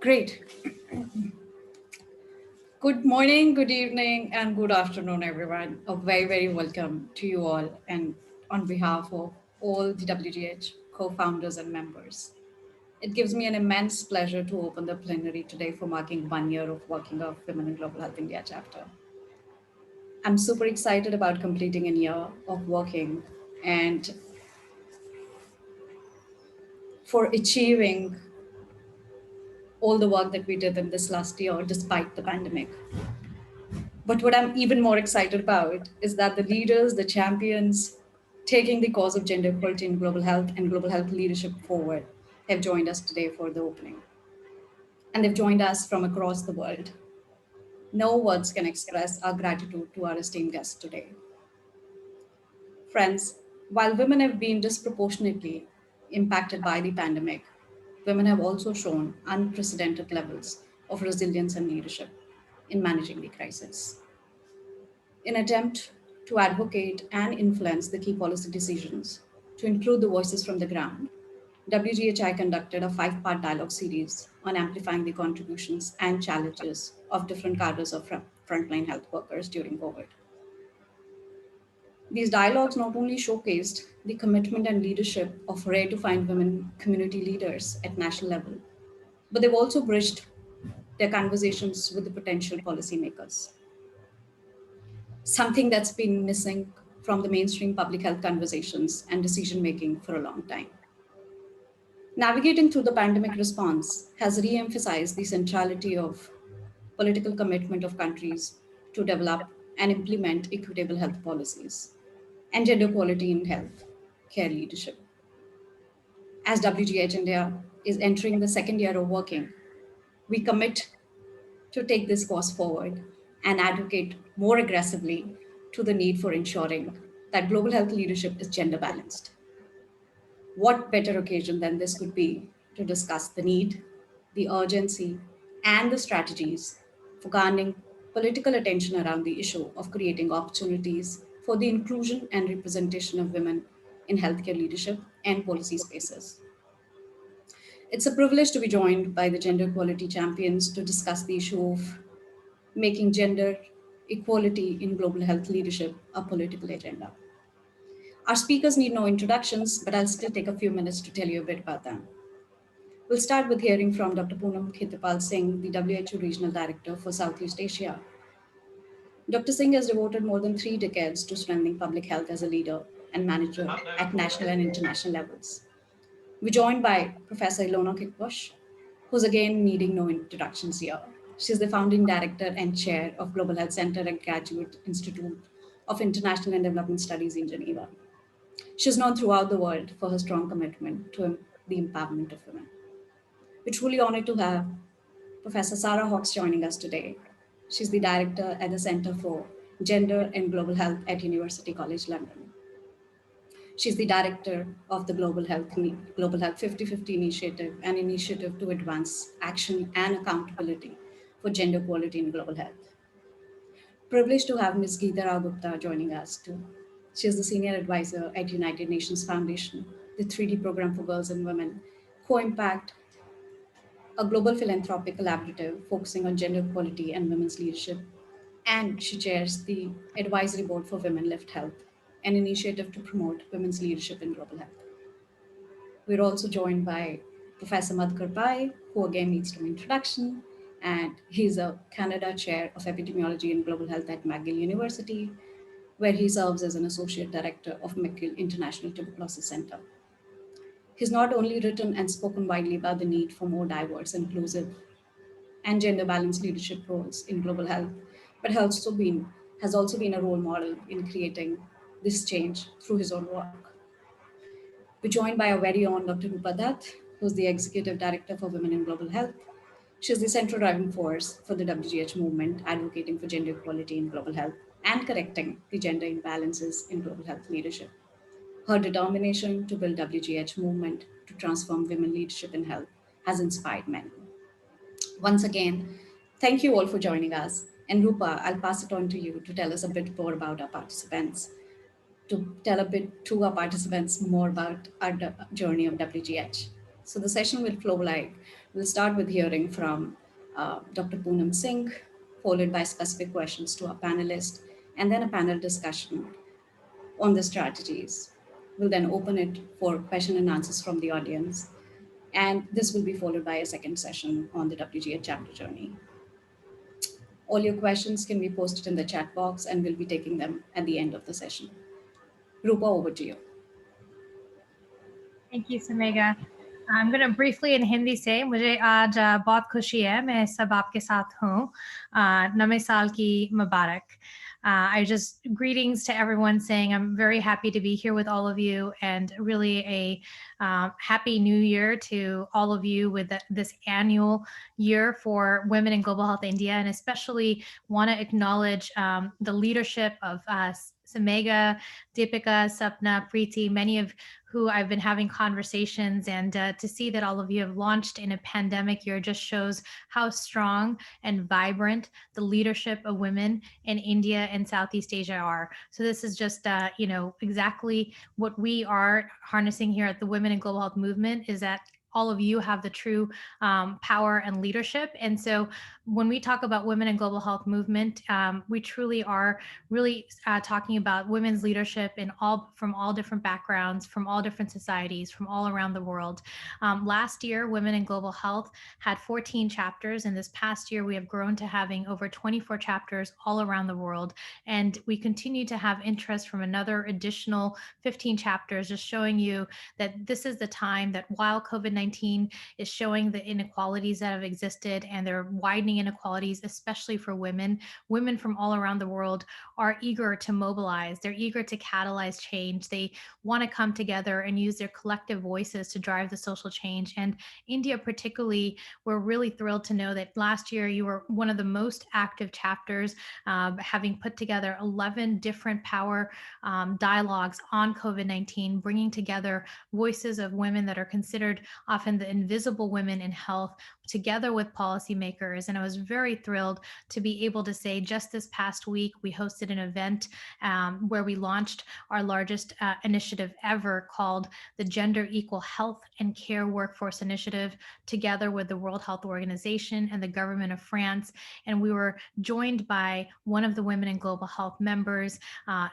Great. Good morning, good evening, and good afternoon, everyone. A very, very welcome to you all, and on behalf of all the WGH co founders and members. It gives me an immense pleasure to open the plenary today for marking 1 year of working of Women in Global Health India chapter. I'm super excited about completing a year of working and for achieving all the work that we did in this last year despite the pandemic. But what I'm even more excited about is that the leaders, the champions taking the cause of gender equality in global health and global health leadership forward have joined us today for the opening. And they've joined us from across the world. No words can express our gratitude to our esteemed guests today. Friends, while women have been disproportionately impacted by the pandemic, women have also shown unprecedented levels of resilience and leadership in managing the crisis. In attempt to advocate and influence the key policy decisions to include the voices from the ground, WGHI conducted a 5-part dialogue series on amplifying the contributions and challenges of different cadres of frontline health workers during COVID. These dialogues not only showcased the commitment and leadership of rare to find women community leaders at national level, but they've also bridged their conversations with the potential policymakers, something that's been missing from the mainstream public health conversations and decision making for a long time. Navigating through the pandemic response has re emphasized the centrality of political commitment of countries to develop and implement equitable health policies and gender equality in health care leadership. As WGH India is entering the second year of working, we commit to take this cause forward and advocate more aggressively to the need for ensuring that global health leadership is gender balanced. What better occasion than this could be to discuss the need, the urgency, and the strategies for garnering political attention around the issue of creating opportunities for the inclusion and representation of women in healthcare leadership and policy spaces. It's a privilege to be joined by the gender equality champions to discuss the issue of making gender equality in global health leadership a political agenda. Our speakers need no introductions, but I'll still take a few minutes to tell you a bit about them. We'll start with hearing from Dr. Poonam Khitapal Singh, the WHO Regional Director for Southeast Asia. Dr. Singh has devoted more than 3 decades to strengthening public health as a leader and manager at national and international levels. We're joined by Professor Ilona Kikbush, who's again needing no introductions here. She's the founding director and chair of Global Health Center at Graduate Institute of International and Development Studies in Geneva. She's known throughout the world for her strong commitment to the empowerment of women. We're truly honored to have Professor Sarah Hawkes joining us today. She's the director at the Center for Gender and Global Health at University College London. She's the director of the Global Health 50/50 initiative, an initiative to advance action and accountability for gender equality in global health. Privileged to have Ms. Geeta Rao Gupta joining us too. She is the senior advisor at United Nations Foundation, the 3D program for girls and women, co-impact, a global philanthropic collaborative focusing on gender equality and women's leadership. And she chairs the advisory board for Women Lift Health, an initiative to promote women's leadership in global health. We're also joined by Professor Madhukar Pai, who again needs no introduction, and he's a Canada Chair of Epidemiology and Global Health at McGill University, where he serves as an Associate Director of McGill International Tuberculosis Center. He's not only written and spoken widely about the need for more diverse, inclusive, and gender balanced leadership roles in global health, but has also been a role model in creating this change through his own work. We're joined by our very own Dr. Rupa Dutt, who's the Executive Director for Women in Global Health. She's the central driving force for the WGH movement, advocating for gender equality in global health and correcting the gender imbalances in global health leadership. Her determination to build WGH movement to transform women leadership in health has inspired many. Once again, thank you all for joining us. And Rupa, I'll pass it on to you to tell us a bit more about our participants, to tell a bit to our participants more about our journey of WGH. So the session will flow like we'll start with hearing from Dr. Poonam Singh, followed by specific questions to our panelists, and then a panel discussion on the strategies. We'll then open it for question and answers from the audience. And this will be followed by a second session on the WGA chapter journey. All your questions can be posted in the chat box, and we'll be taking them at the end of the session. Rupa, over to you. Thank you, Samega. I'm going to briefly in Hindi say, मुझे आज बहुत खुशी है, मैं सब आपके साथ हूँ, नवे साल की मुबारक. I just greetings to everyone, saying I'm very happy to be here with all of you, and really a happy new year to all of you with this annual year for Women in Global Health India, and especially want to acknowledge the leadership of Samega, Deepika, Sapna, Preeti, many of who I've been having conversations, and to see that all of you have launched in a pandemic year just shows how strong and vibrant the leadership of women in India and Southeast Asia are. So this is just, exactly what we are harnessing here at the Women in Global Health Movement, is that all of you have the true power and leadership. And so when we talk about Women in Global Health Movement, we truly are really talking about women's leadership from all different backgrounds, from all different societies, from all around the world. Last year, Women in Global Health had 14 chapters, and this past year we have grown to having over 24 chapters all around the world. And we continue to have interest from another additional 15 chapters, just showing you that this is the time that while COVID-19 is showing the inequalities that have existed, and they're widening inequalities, especially for women, women from all around the world are eager to mobilize. They're eager to catalyze change. They want to come together and use their collective voices to drive the social change. And India particularly, we're really thrilled to know that last year you were one of the most active chapters, having put together 11 different power dialogues on COVID-19, bringing together voices of women that are considered often the invisible women in health, together with policymakers. And I was very thrilled to be able to say just this past week, we hosted an event where we launched our largest initiative ever, called the Gender Equal Health and Care Workforce Initiative, together with the World Health Organization and the government of France. And we were joined by one of the Women in Global Health members,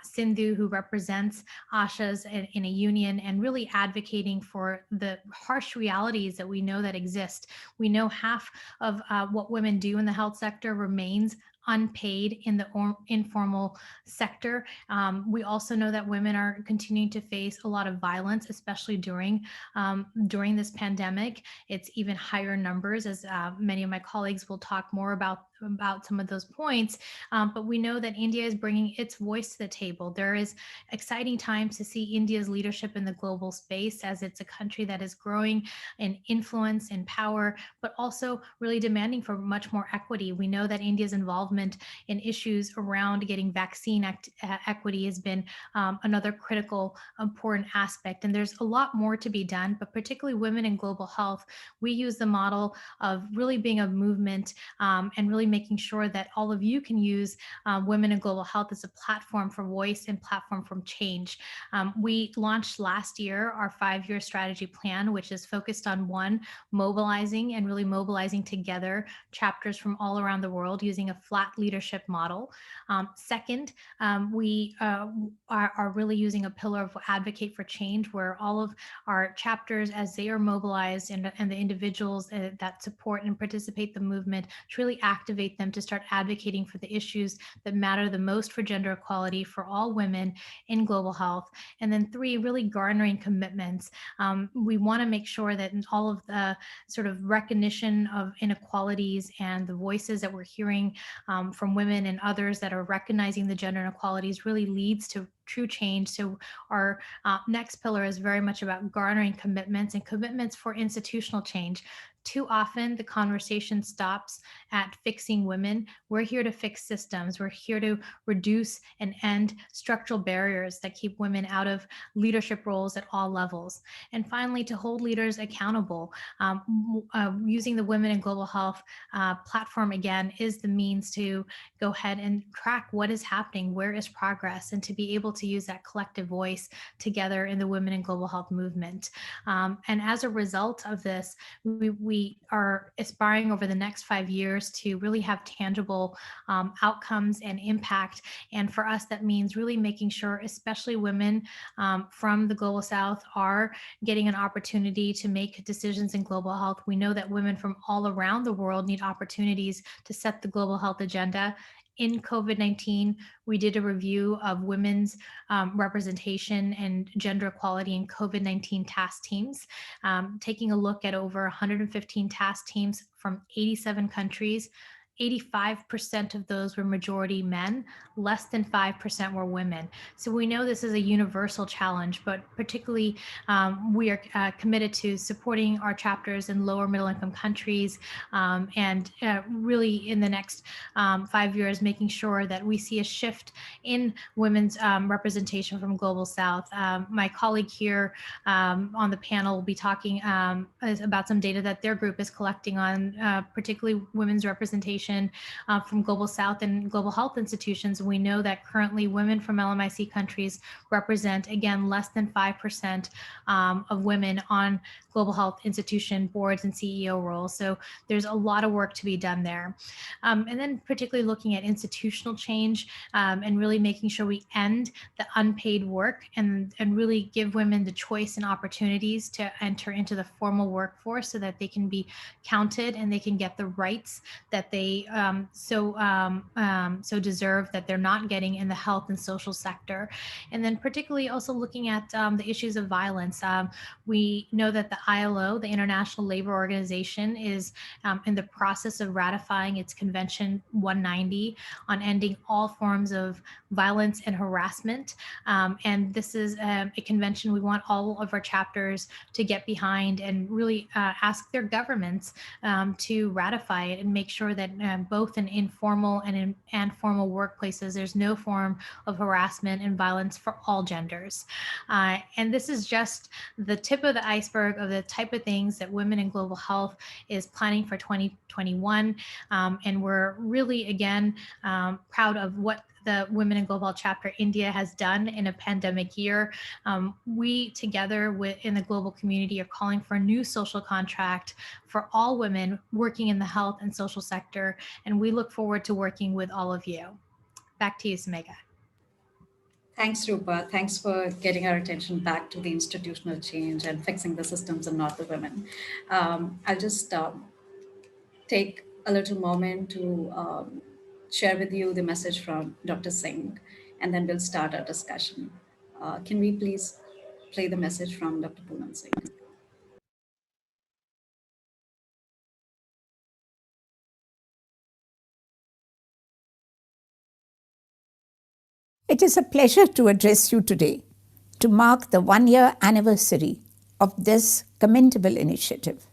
Sindhu, who represents ASHAs in a union, and really advocating for the harsh realities that we know that exist. We know half of what women do in the health sector remains unpaid in the informal sector. We also know that women are continuing to face a lot of violence, especially during this pandemic. It's even higher numbers, as many of my colleagues will talk more about some of those points. But we know that India is bringing its voice to the table. There is exciting times to see India's leadership in the global space, as it's a country that is growing in influence and power, but also really demanding for much more equity. We know that India's involvement in issues around getting vaccine equity has been another critical, important aspect. And there's a lot more to be done, but particularly Women in Global Health, we use the model of really being a movement, and really making sure that all of you can use Women in Global Health as a platform for voice and platform from change. We launched last year our 5-year strategy plan, which is focused on one, mobilizing and really mobilizing together chapters from all around the world using a flat leadership model. Second, we are really using a pillar of advocate for change, where all of our chapters, as they are mobilized, and the individuals that support and participate the movement, to really activate them to start advocating for the issues that matter the most for gender equality for all women in global health. And then 3, really garnering commitments. We want to make sure that in all of the sort of recognition of inequalities and the voices that we're hearing from women and others that are recognizing the gender inequalities really leads to true change. So our next pillar is very much about garnering commitments, and commitments for institutional change. Too often, the conversation stops at fixing women. We're here to fix systems. We're here to reduce and end structural barriers that keep women out of leadership roles at all levels. And finally, to hold leaders accountable. Using the Women in Global Health platform again is the means to go ahead and track what is happening, where is progress, and to be able to use that collective voice together in the Women in Global Health movement. And as a result of this, we are aspiring over the next 5 years to really have tangible outcomes and impact. And for us, that means really making sure, especially women from the Global South, are getting an opportunity to make decisions in global health. We know that women from all around the world need opportunities to set the global health agenda. In COVID-19, we did a review of women's representation and gender equality in COVID-19 task teams, taking a look at over 115 task teams from 87 countries. 85% of those were majority men, less than 5% were women. So we know this is a universal challenge, but particularly we are committed to supporting our chapters in lower middle income countries and really in the next 5 years, making sure that we see a shift in women's representation from Global South. My colleague here on the panel will be talking about some data that their group is collecting on particularly women's representation from Global South and global health institutions. We know that currently women from LMIC countries represent, again, less than 5% of women on global health institution boards and CEO roles. So there's a lot of work to be done there. And then particularly looking at institutional change and really making sure we end the unpaid work and really give women the choice and opportunities to enter into the formal workforce so that they can be counted and they can get the rights that they so deserve that they're not getting in the health and social sector. And then particularly also looking at the issues of violence. We know that the ILO, the International Labor Organization, is in the process of ratifying its Convention 190 on ending all forms of violence and harassment. And this is a convention we want all of our chapters to get behind and really ask their governments to ratify it and make sure that both in informal and formal workplaces, there's no form of harassment and violence for all genders. And this is just the tip of the iceberg of the type of things that Women in Global Health is planning for 2021. And we're really, again, proud of what the Women in Global Health chapter India has done in a pandemic year. We together in the global community are calling for a new social contract for all women working in the health and social sector. And we look forward to working with all of you. Back to you, Samega. Thanks, Rupa. Thanks for getting our attention back to the institutional change and fixing the systems and not the women. I'll just take a little moment to share with you the message from Dr. Singh, and then we'll start our discussion. Can we please play the message from Dr. Poonam Singh? It is a pleasure to address you today to mark the 1-year anniversary of this commendable initiative.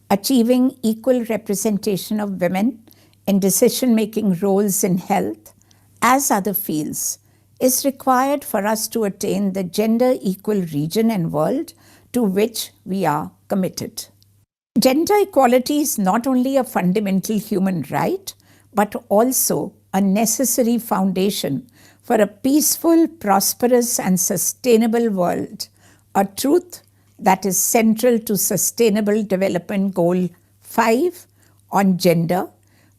Achieving equal representation of women in decision-making roles in health, as other fields, is required for us to attain the gender equal region and world to which we are committed. Gender equality is not only a fundamental human right, but also a necessary foundation for a peaceful, prosperous, and sustainable world, a truth that is central to Sustainable Development Goal 5 on gender,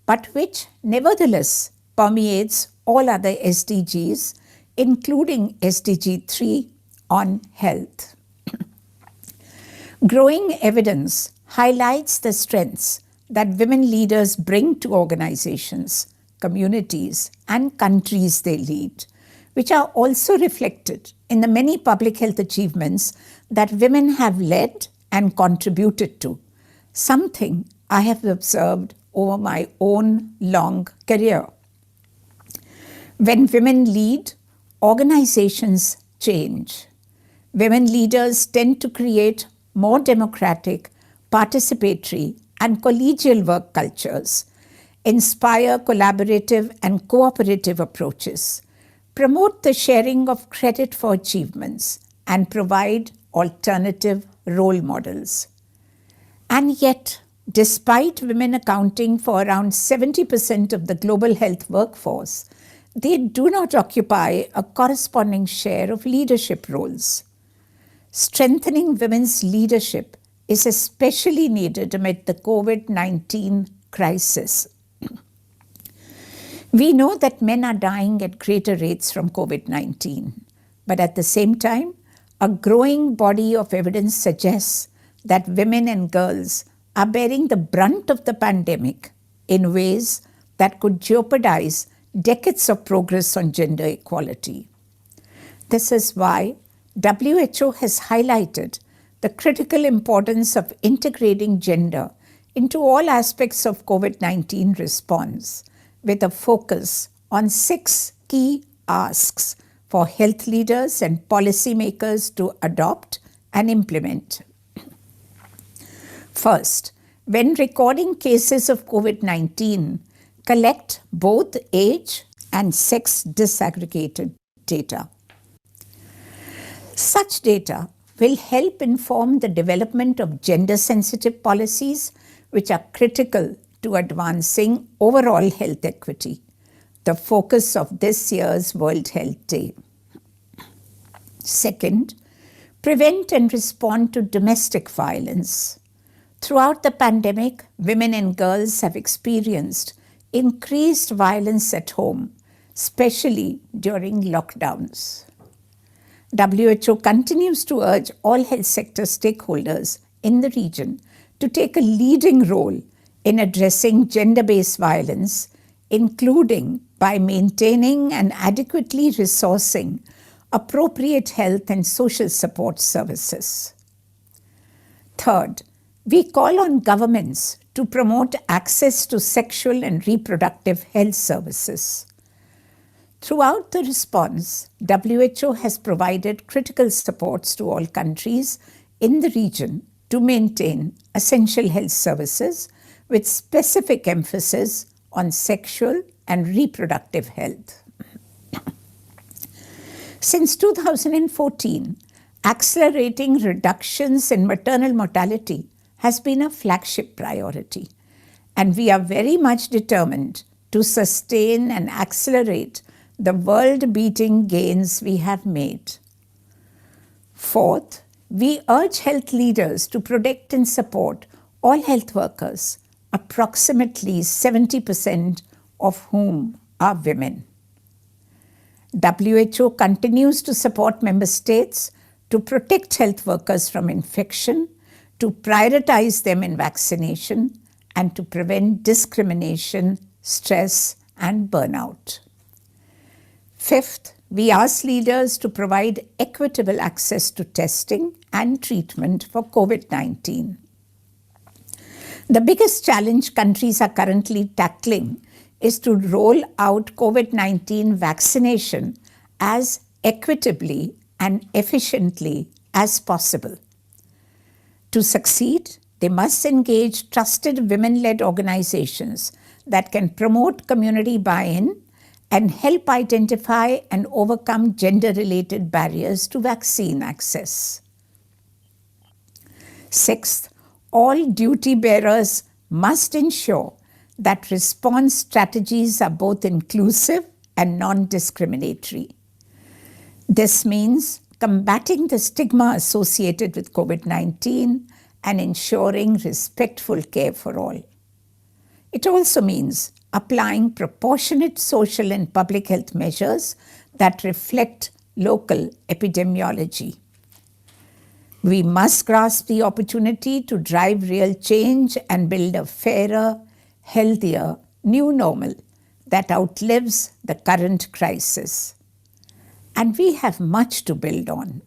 but which nevertheless permeates all other SDGs, including SDG 3 on health. Growing evidence highlights the strengths that women leaders bring to organizations, communities, and countries they lead, which are also reflected in the many public health achievements that women have led and contributed to, something I have observed over my own long career. When women lead, organizations change. Women leaders tend to create more democratic, participatory, and collegial work cultures, inspire collaborative and cooperative approaches, promote the sharing of credit for achievements, and provide alternative role models. And yet, despite women accounting for around 70% of the global health workforce, they do not occupy a corresponding share of leadership roles. Strengthening women's leadership is especially needed amid the COVID-19 crisis. We know that men are dying at greater rates from COVID-19, but at the same time, a growing body of evidence suggests that women and girls are bearing the brunt of the pandemic in ways that could jeopardize decades of progress on gender equality. This is why WHO has highlighted the critical importance of integrating gender into all aspects of COVID-19 response, with a focus on 6 key asks for health leaders and policymakers to adopt and implement. First, when recording cases of COVID-19, collect both age and sex disaggregated data. Such data will help inform the development of gender-sensitive policies, which are critical to advancing overall health equity, the focus of this year's World Health Day. Second, prevent and respond to domestic violence. Throughout the pandemic, women and girls have experienced increased violence at home, especially during lockdowns. WHO continues to urge all health sector stakeholders in the region to take a leading role in addressing gender-based violence, including by maintaining and adequately resourcing appropriate health and social support services. Third, we call on governments to promote access to sexual and reproductive health services. Throughout the response, WHO has provided critical supports to all countries in the region to maintain essential health services with specific emphasis on sexual and reproductive health. Since 2014, accelerating reductions in maternal mortality has been a flagship priority, and we are very much determined to sustain and accelerate the world-beating gains we have made. Fourth, we urge health leaders to protect and support all health workers, approximately 70% of whom are women. WHO continues to support member states to protect health workers from infection, to prioritize them in vaccination, and to prevent discrimination, stress, and burnout. Fifth, we ask leaders to provide equitable access to testing and treatment for COVID-19. The biggest challenge countries are currently tackling is to roll out COVID-19 vaccination as equitably and efficiently as possible. To succeed, they must engage trusted women-led organizations that can promote community buy-in and help identify and overcome gender-related barriers to vaccine access. Sixth, all duty bearers must ensure that response strategies are both inclusive and non-discriminatory. This means combating the stigma associated with COVID-19 and ensuring respectful care for all. It also means applying proportionate social and public health measures that reflect local epidemiology. We must grasp the opportunity to drive real change and build a fairer, healthier, new normal that outlives the current crisis. And we have much to build on.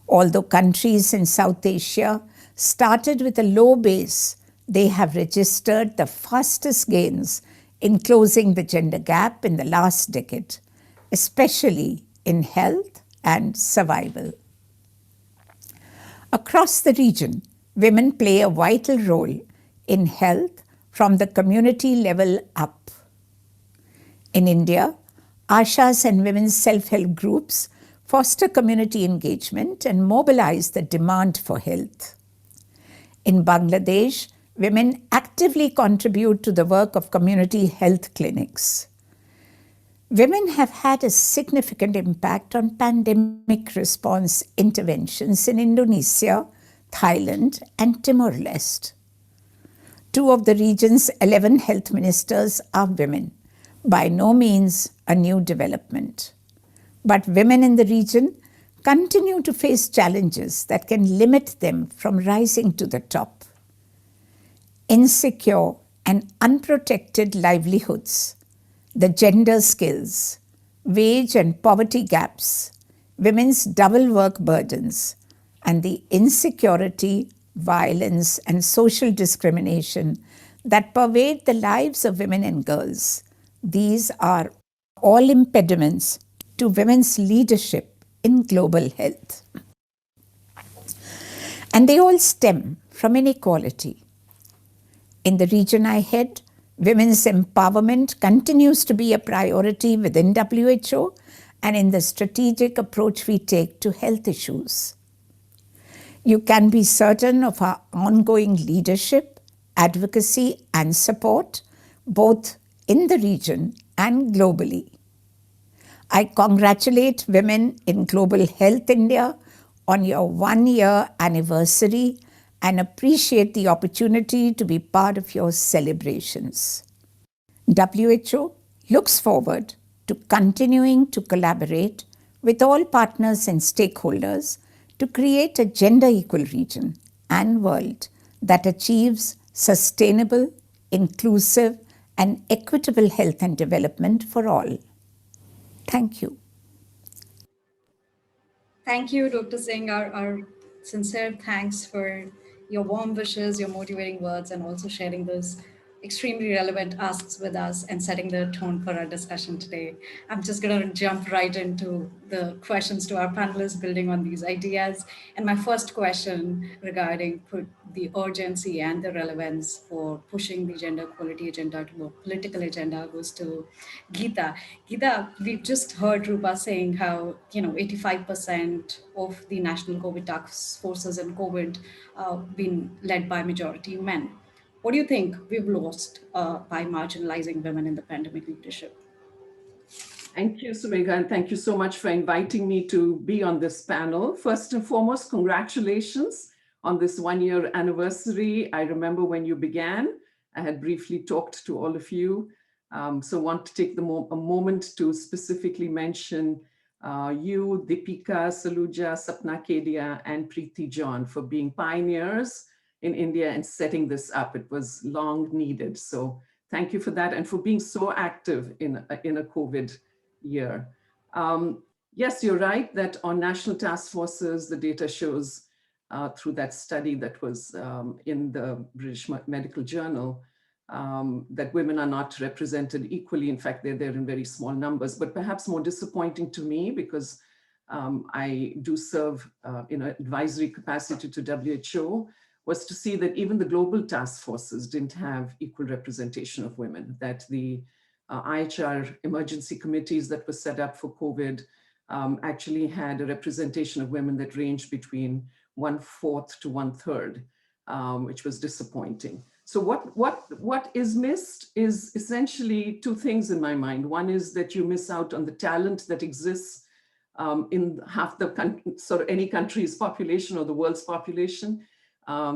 Although countries in South Asia started with a low base, they have registered the fastest gains in closing the gender gap in the last decade, especially in health and survival. Across the region, women play a vital role in health from the community level up. In India, Ashas and women's self-help groups foster community engagement and mobilize the demand for health. In Bangladesh, women actively contribute to the work of community health clinics. Women have had a significant impact on pandemic response interventions in Indonesia, Thailand, and Timor-Leste. 2 of the region's 11 health ministers are women, by no means a new development. But women in the region continue to face challenges that can limit them from rising to the top. Insecure and unprotected livelihoods, the gender skills, wage and poverty gaps, women's double work burdens, and the insecurity, violence, and social discrimination that pervade the lives of women and girls. These are all impediments to women's leadership in global health. And they all stem from inequality. In the region I head, women's empowerment continues to be a priority within WHO and in the strategic approach we take to health issues. You can be certain of our ongoing leadership, advocacy, and support, both in the region and globally. I congratulate Women in Global Health India on your 1-year anniversary and appreciate the opportunity to be part of your celebrations. WHO looks forward to continuing to collaborate with all partners and stakeholders to create a gender equal region and world that achieves sustainable, inclusive, and equitable health and development for all. Thank you. Thank you, Dr. Singh. Our sincere thanks for your warm wishes, your motivating words, and also sharing those extremely relevant asks with us and setting the tone for our discussion today. I'm just going to jump right into the questions to our panelists, building on these ideas. And my first question regarding the urgency and the relevance for pushing the gender equality agenda to a political agenda goes to Geeta. Geeta, we've just heard Rupa saying how 85% of the national COVID task forces in COVID been led by majority men. What do you think we've lost by marginalizing women in the pandemic leadership? Thank you, Sumega, and thank you so much for inviting me to be on this panel. First and foremost, congratulations on this 1-year anniversary. I remember when you began, I had briefly talked to all of you. So want to take a moment to specifically mention you, Deepika, Saluja, Sapna Kedia, and Preeti John for being pioneers in India and setting this up. It was long needed. So thank you for that and for being so active in a COVID year. Yes, you're right that on national task forces, the data shows through that study that was in the British Medical Journal that women are not represented equally. In fact, they're there in very small numbers, but perhaps more disappointing to me because I do serve in an advisory capacity to WHO, was to see that even the global task forces didn't have equal representation of women, that the IHR emergency committees that were set up for COVID actually had a representation of women that ranged between 1/4 to 1/3, which was disappointing. So what is missed is essentially 2 things in my mind. One is that you miss out on the talent that exists in half the sort of any country's population or the world's population.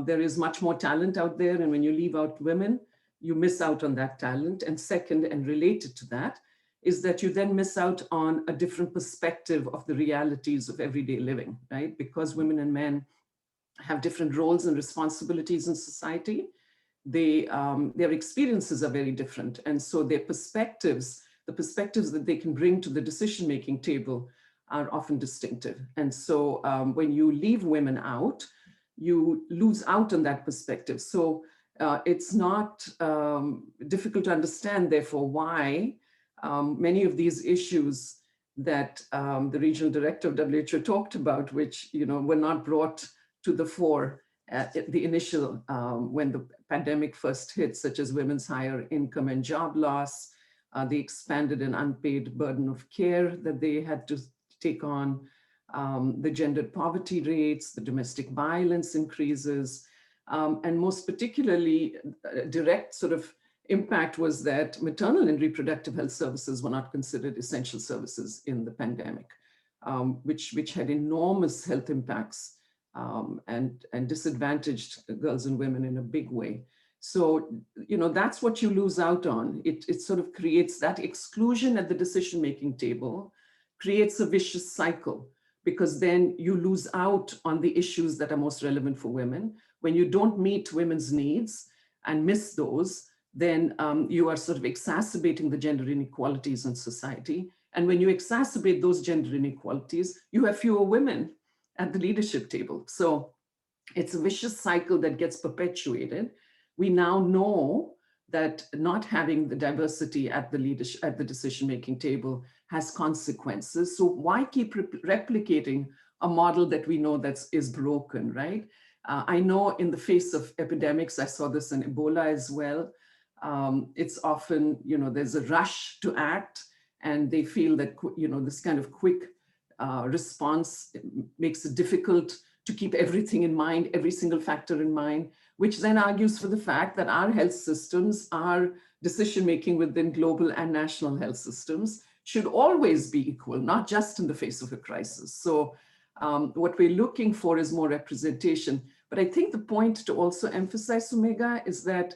There is much more talent out there, and when you leave out women, you miss out on that talent. And second, and related to that, is that you then miss out on a different perspective of the realities of everyday living, right? Because women and men have different roles and responsibilities in society, their experiences are very different. And so their perspectives, the perspectives that they can bring to the decision-making table are often distinctive. And so when you leave women out, you lose out on that perspective. So it's not difficult to understand, therefore, why many of these issues that the regional director of WHO talked about, which were not brought to the fore the initial, when the pandemic first hit, such as women's higher income and job loss, the expanded and unpaid burden of care that they had to take on, the gendered poverty rates, the domestic violence increases, and most particularly, direct sort of impact was that maternal and reproductive health services were not considered essential services in the pandemic, which had enormous health impacts, and disadvantaged girls and women in a big way. So, that's what you lose out on. It sort of creates that exclusion at the decision-making table, creates a vicious cycle, because then you lose out on the issues that are most relevant for women. When you don't meet women's needs and miss those, then you are sort of exacerbating the gender inequalities in society. And when you exacerbate those gender inequalities, you have fewer women at the leadership table. So it's a vicious cycle that gets perpetuated. We now know that not having the diversity at the leadership, at the decision-making table, has consequences. So why keep replicating a model that we know that is broken, right? I know in the face of epidemics, I saw this in Ebola as well. It's often, there's a rush to act, and they feel that, this kind of quick response makes it difficult to keep everything in mind, every single factor in mind, which then argues for the fact that our health systems, our decision-making within global and national health systems should always be equal, not just in the face of a crisis. So what we're looking for is more representation. But I think the point to also emphasize, Sumega, is that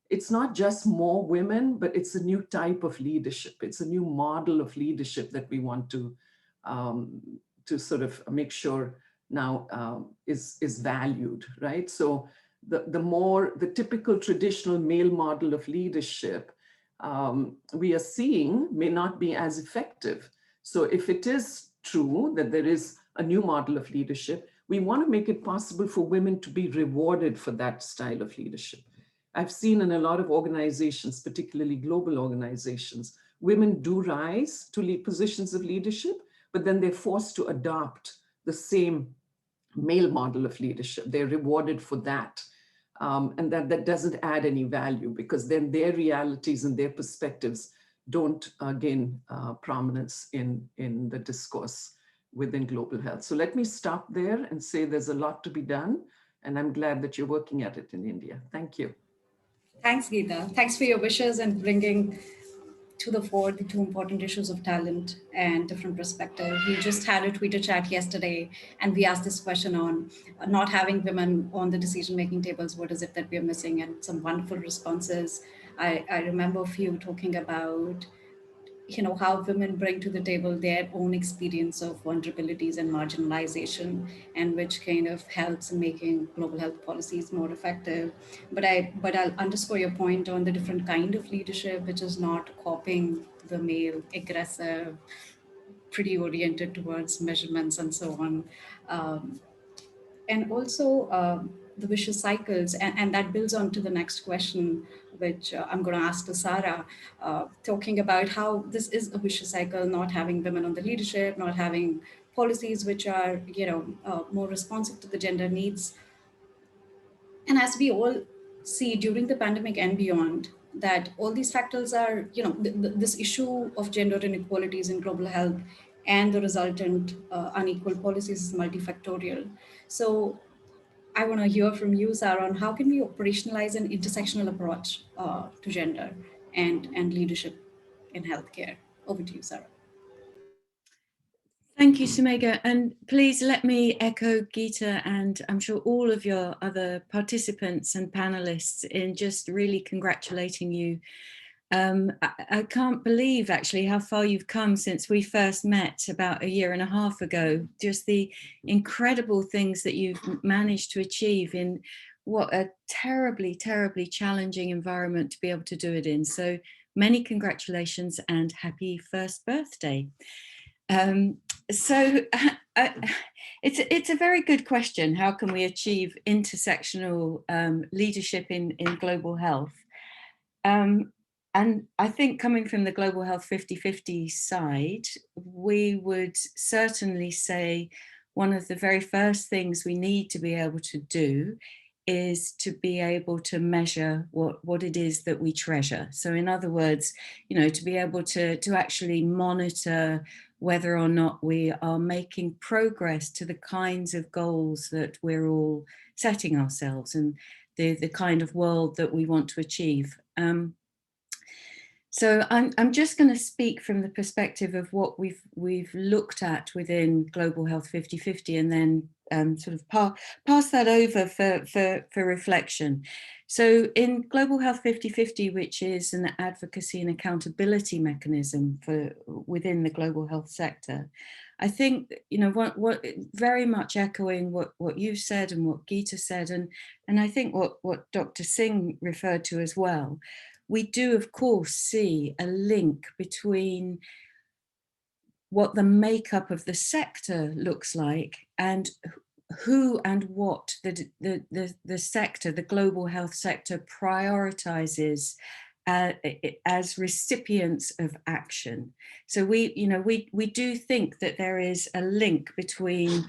it's not just more women, but it's a new type of leadership. It's a new model of leadership that we want to sort of make sure now is valued, right? So the typical traditional male model of leadership we are seeing may not be as effective. So if it is true that there is a new model of leadership, we want to make it possible for women to be rewarded for that style of leadership. I've seen in a lot of organizations, particularly global organizations, women do rise to lead positions of leadership, but then they're forced to adopt the same male model of leadership. They're rewarded for that. And that doesn't add any value, because then their realities and their perspectives don't gain prominence in the discourse within global health. So let me stop there and say there's a lot to be done. And I'm glad that you're working at it in India. Thank you. Thanks, Geeta. Thanks for your wishes and bringing to the fore the two important issues of talent and different perspective. We just had a Twitter chat yesterday, and we asked this question on not having women on the decision-making tables. What is it that we are missing? And some wonderful responses. I remember a few talking about how women bring to the table their own experience of vulnerabilities and marginalization, and which kind of helps in making global health policies more effective. But I'll underscore your point on the different kind of leadership, which is not copying the male, aggressive, pretty oriented towards measurements and so on. And also the vicious cycles, and that builds on to the next question, which I'm going to ask to Sarah, talking about how this is a vicious cycle, not having women on the leadership, not having policies which are more responsive to the gender needs. And as we all see during the pandemic and beyond, that all these factors are, this issue of gender inequalities in global health and the resultant unequal policies is multifactorial. So I want to hear from you, Sarah, on how can we operationalize an intersectional approach to gender and leadership in healthcare. Over to you, Sarah. Thank you, Sumega. And please let me echo Geeta and I'm sure all of your other participants and panelists in just really congratulating you. I can't believe actually how far you've come since we first met about a year and a half ago. Just the incredible things that you've managed to achieve in what a terribly, terribly challenging environment to be able to do it in. So many congratulations and happy first birthday. So it's a very good question. How can we achieve intersectional leadership in global health? And I think coming from the Global Health 50-50 side, we would certainly say one of the very first things we need to be able to do is to be able to measure what it is that we treasure. So in other words, to be able to actually monitor whether or not we are making progress to the kinds of goals that we're all setting ourselves and the kind of world that we want to achieve. So I'm just going to speak from the perspective of what we've looked at within Global Health 50/50, and then sort of pass that over for reflection. So in Global Health 50/50, which is an advocacy and accountability mechanism within the global health sector, I think what very much echoing what you said and what Geeta said, and I think what Dr. Singh referred to as well. We do, of course, see a link between what the makeup of the sector looks like and who and what the sector, the global health sector, prioritizes as recipients of action. So we do think that there is a link between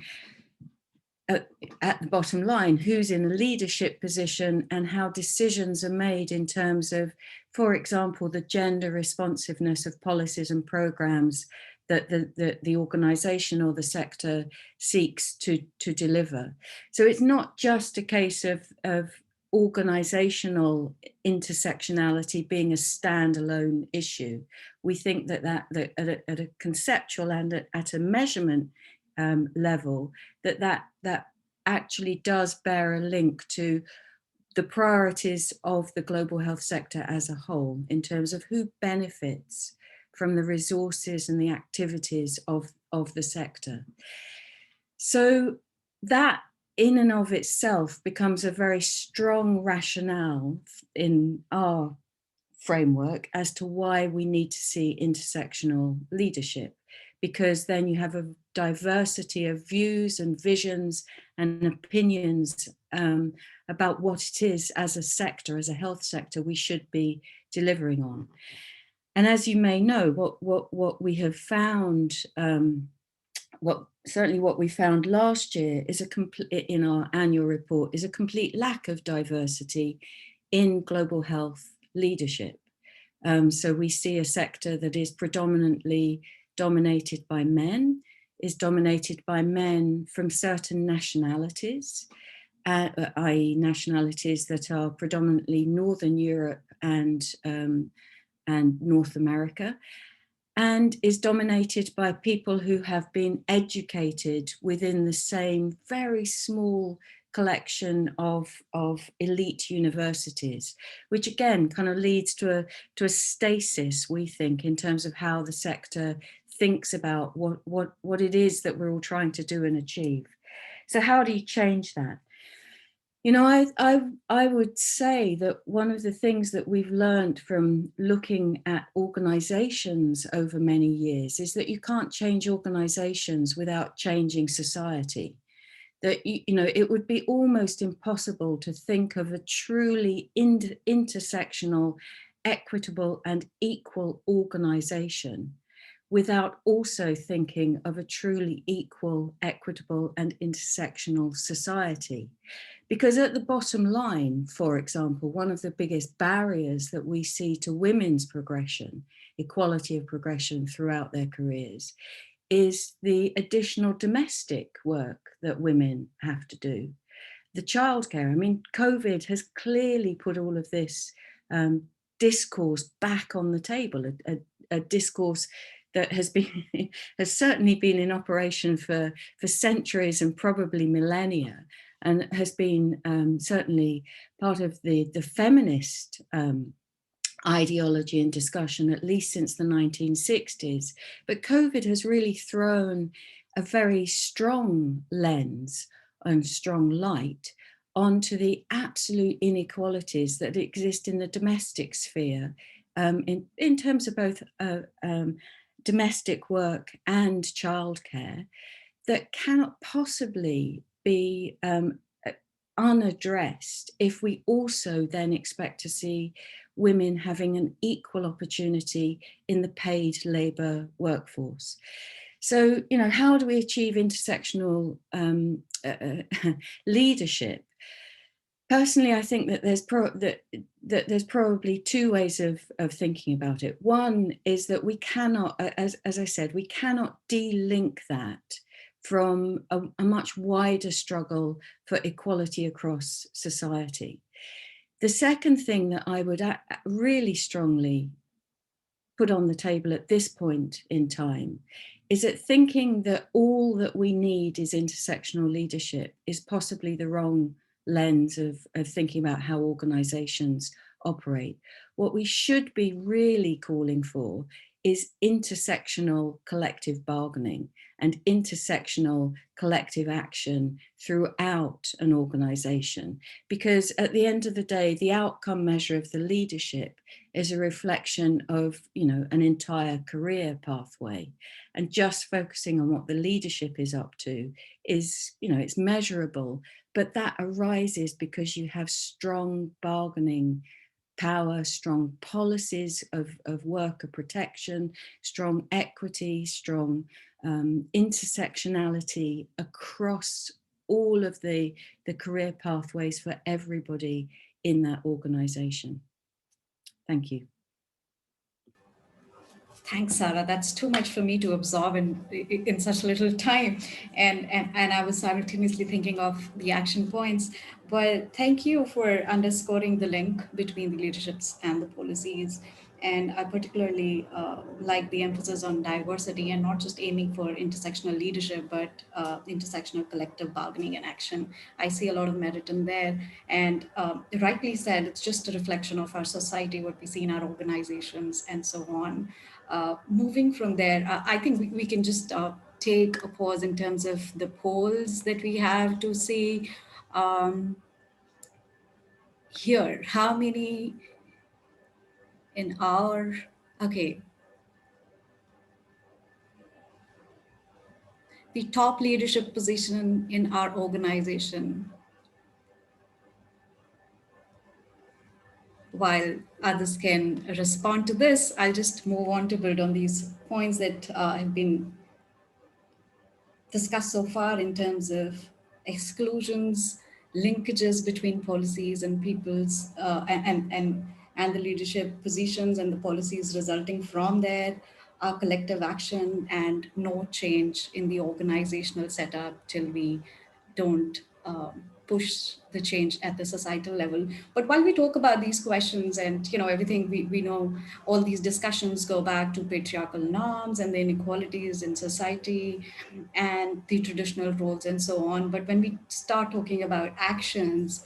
at the bottom line, who's in a leadership position and how decisions are made in terms of, for example, the gender responsiveness of policies and programs that the organization or the sector seeks to deliver. So it's not just a case of organizational intersectionality being a standalone issue. We think that at a conceptual and at a measurement level, that actually does bear a link to the priorities of the global health sector as a whole in terms of who benefits from the resources and the activities of the sector. So that in and of itself becomes a very strong rationale in our framework as to why we need to see intersectional leadership, because then you have a diversity of views and visions and opinions about what it is as a sector, as a health sector, we should be delivering on. And as you may know, what we have found, certainly what we found last year is in our annual report, is a complete lack of diversity in global health leadership. So we see a sector that is predominantly dominated by men, is dominated by men from certain nationalities, i.e. nationalities that are predominantly Northern Europe and North America, and is dominated by people who have been educated within the same very small collection of elite universities, which again kind of leads to a stasis, we think, in terms of how the sector thinks about what it is that we're all trying to do and achieve. So how do you change that? I would say that one of the things that we've learned from looking at organizations over many years is that you can't change organizations without changing society. That it would be almost impossible to think of a truly intersectional, equitable and equal organization without also thinking of a truly equal, equitable and intersectional society. Because at the bottom line, for example, one of the biggest barriers that we see to women's progression, equality of progression throughout their careers, is the additional domestic work that women have to do. The childcare, I mean, COVID has clearly put all of this discourse back on the table, a discourse that has certainly been in operation for centuries and probably millennia, and has been certainly part of the feminist ideology and discussion, at least since the 1960s. But COVID has really thrown a very strong lens and strong light onto the absolute inequalities that exist in the domestic sphere in terms of both domestic work and childcare, that cannot possibly be unaddressed if we also then expect to see women having an equal opportunity in the paid labour workforce. So, you know, how do we achieve intersectional leadership? Personally, I think that there's probably two ways of thinking about it. One is that we cannot, as I said, we cannot de-link that from a much wider struggle for equality across society. The second thing that I would really strongly put on the table at this point in time is that thinking that all that we need is intersectional leadership is possibly the wrong lens of thinking about how organizations operate. What we should be really calling for is intersectional collective bargaining and intersectional collective action throughout an organization. Because at the end of the day, the outcome measure of the leadership is a reflection of, you know, an entire career pathway. And just focusing on what the leadership is up to is, you know, it's measurable, but that arises because you have strong bargaining power, strong policies of worker protection, strong equity, strong intersectionality across all of the career pathways for everybody in that organization. Thank you. Thanks, Sarah. That's too much for me to absorb in such little time. And I was simultaneously thinking of the action points. But thank you for underscoring the link between the leaderships and the policies. And I particularly like the emphasis on diversity and not just aiming for intersectional leadership, but intersectional collective bargaining and action. I see a lot of merit in there. And rightly said, it's just a reflection of our society, what we see in our organizations, and so on. Moving from there, I think we can just take a pause in terms of the polls that we have to see here. How many in our, okay, the top leadership position in our organization, while others can respond to this, I'll just move on to build on these points that have been discussed so far in terms of exclusions, linkages between policies and people's and the leadership positions and the policies resulting from there, collective action and no change in the organizational setup till we don't push the change at the societal level. But while we talk about these questions and, you know, everything we know, all these discussions go back to patriarchal norms and the inequalities in society and the traditional roles and so on. But when we start talking about actions,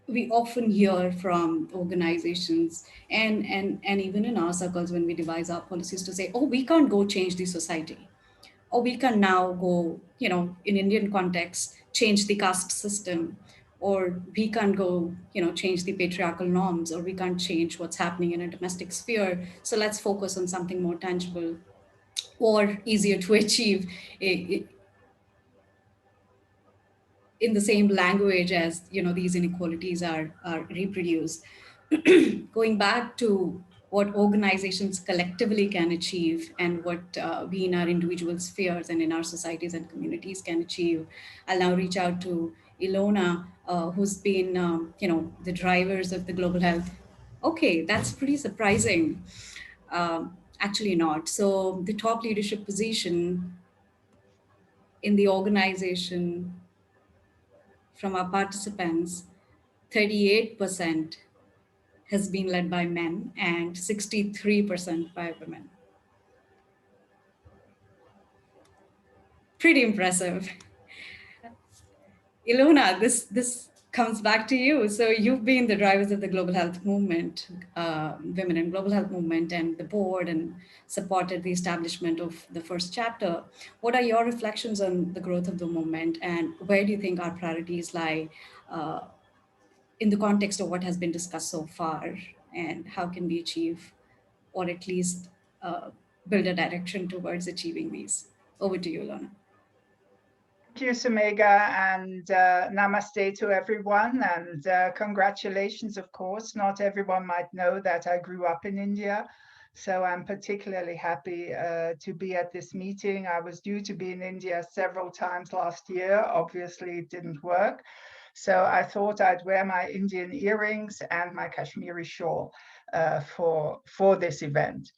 we often hear from organizations and even in our circles when we devise our policies to say, oh, we can't go change the society, or we can now go, you know, in Indian context, change the caste system, or we can't go, you know, change the patriarchal norms, or we can't change what's happening in a domestic sphere. So let's focus on something more tangible or easier to achieve in the same language as, you know, these inequalities are reproduced. Going back to what organizations collectively can achieve and what we in our individual spheres and in our societies and communities can achieve, I'll now reach out to Ilona, who's been, you know, the drivers of the global health. Okay, that's pretty surprising. Actually not. So the top leadership position in the organization from our participants, 38% has been led by men and 63% by women. Pretty impressive. Ilona, this comes back to you. So you've been the drivers of the global health movement, women in global health movement, and the board, and supported the establishment of the first chapter. What are your reflections on the growth of the movement, and where do you think our priorities lie in the context of what has been discussed so far, and how can we achieve, or at least build a direction towards achieving these? Over to you, Lorna. Thank you, Sumega, and namaste to everyone, and congratulations, of course. Not everyone might know that I grew up in India, So I'm particularly happy to be at this meeting. I was due to be in India several times last year. Obviously, it didn't work. So I thought I'd wear my Indian earrings and my Kashmiri shawl for this event.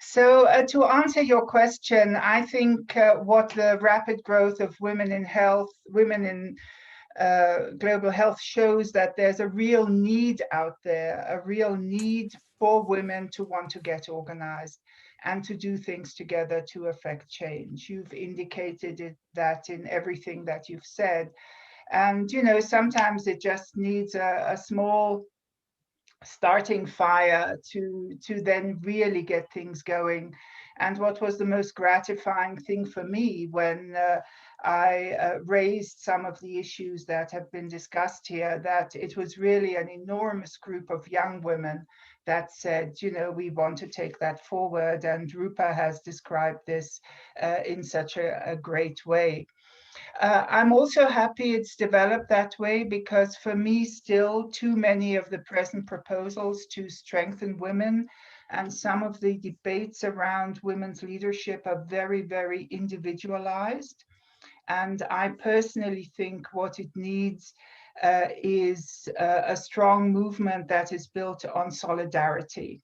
So to answer your question, I think what the rapid growth of women in health, women in global health shows that there's a real need out there, a real need for women to want to get organized and to do things together to affect change. You've indicated that in everything that you've said. And, you know, sometimes it just needs a small starting fire to then really get things going. And what was the most gratifying thing for me when I raised some of the issues that have been discussed here, that it was really an enormous group of young women that said, you know, we want to take that forward. And Rupa has described this in such a great way. I'm also happy it's developed that way, because for me, still too many of the present proposals to strengthen women and some of the debates around women's leadership are very, very individualized. And I personally think what it needs is a strong movement that is built on solidarity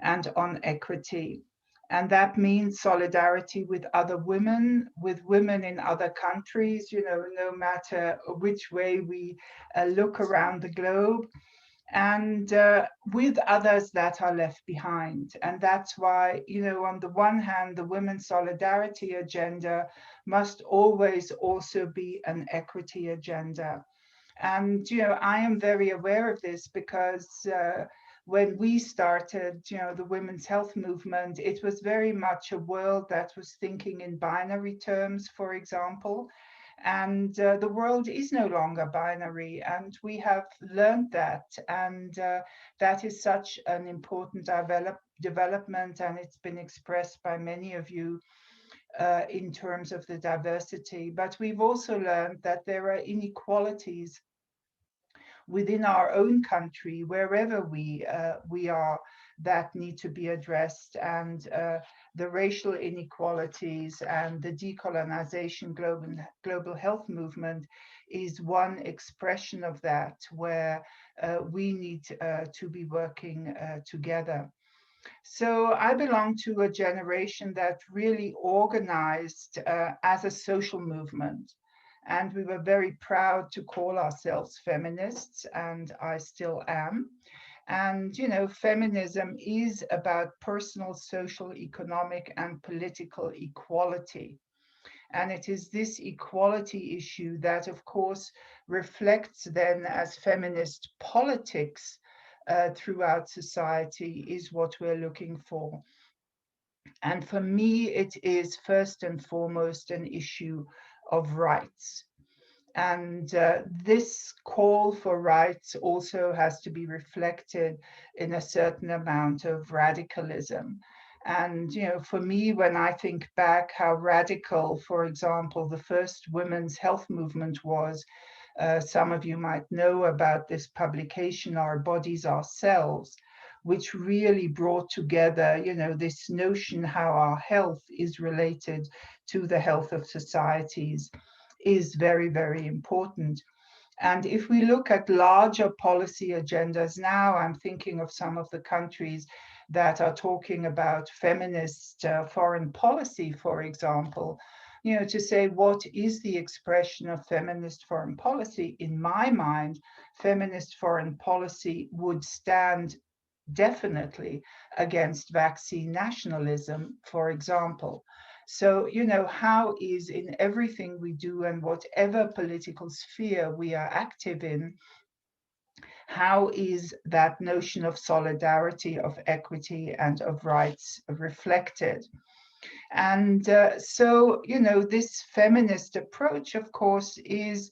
and on equity. And that means solidarity with other women, with women in other countries, you know, no matter which way we look around the globe, and with others that are left behind. And that's why, you know, on the one hand, the women's solidarity agenda must always also be an equity agenda. And, you know, I am very aware of this because when we started, you know, the women's health movement, it was very much a world that was thinking in binary terms, for example. And the world is no longer binary, and we have learned that. And that is such an important development, and it's been expressed by many of you in terms of the diversity. But we've also learned that there are inequalities within our own country, wherever we are, that need to be addressed. And the racial inequalities and the decolonization global health movement is one expression of that, where we need to be working together. So I belong to a generation that really organized as a social movement. And we were very proud to call ourselves feminists, and I still am. And, you know, feminism is about personal, social, economic, and political equality. And it is this equality issue that, of course, reflects then as feminist politics throughout society, is what we're looking for. And for me, it is first and foremost an issue of rights. And this call for rights also has to be reflected in a certain amount of radicalism. And, you know, for me, when I think back how radical, for example, the first women's health movement was, some of you might know about this publication, Our Bodies, Ourselves, which really brought together, you know, this notion how our health is related to the health of societies, is very, very important. And if we look at larger policy agendas now, I'm thinking of some of the countries that are talking about feminist foreign policy, for example, you know, to say what is the expression of feminist foreign policy. In my mind, feminist foreign policy would stand definitely against vaccine nationalism, for example. So, you know, how is in everything we do and whatever political sphere we are active in, how is that notion of solidarity, of equity, and of rights reflected? And so, you know, this feminist approach, of course, is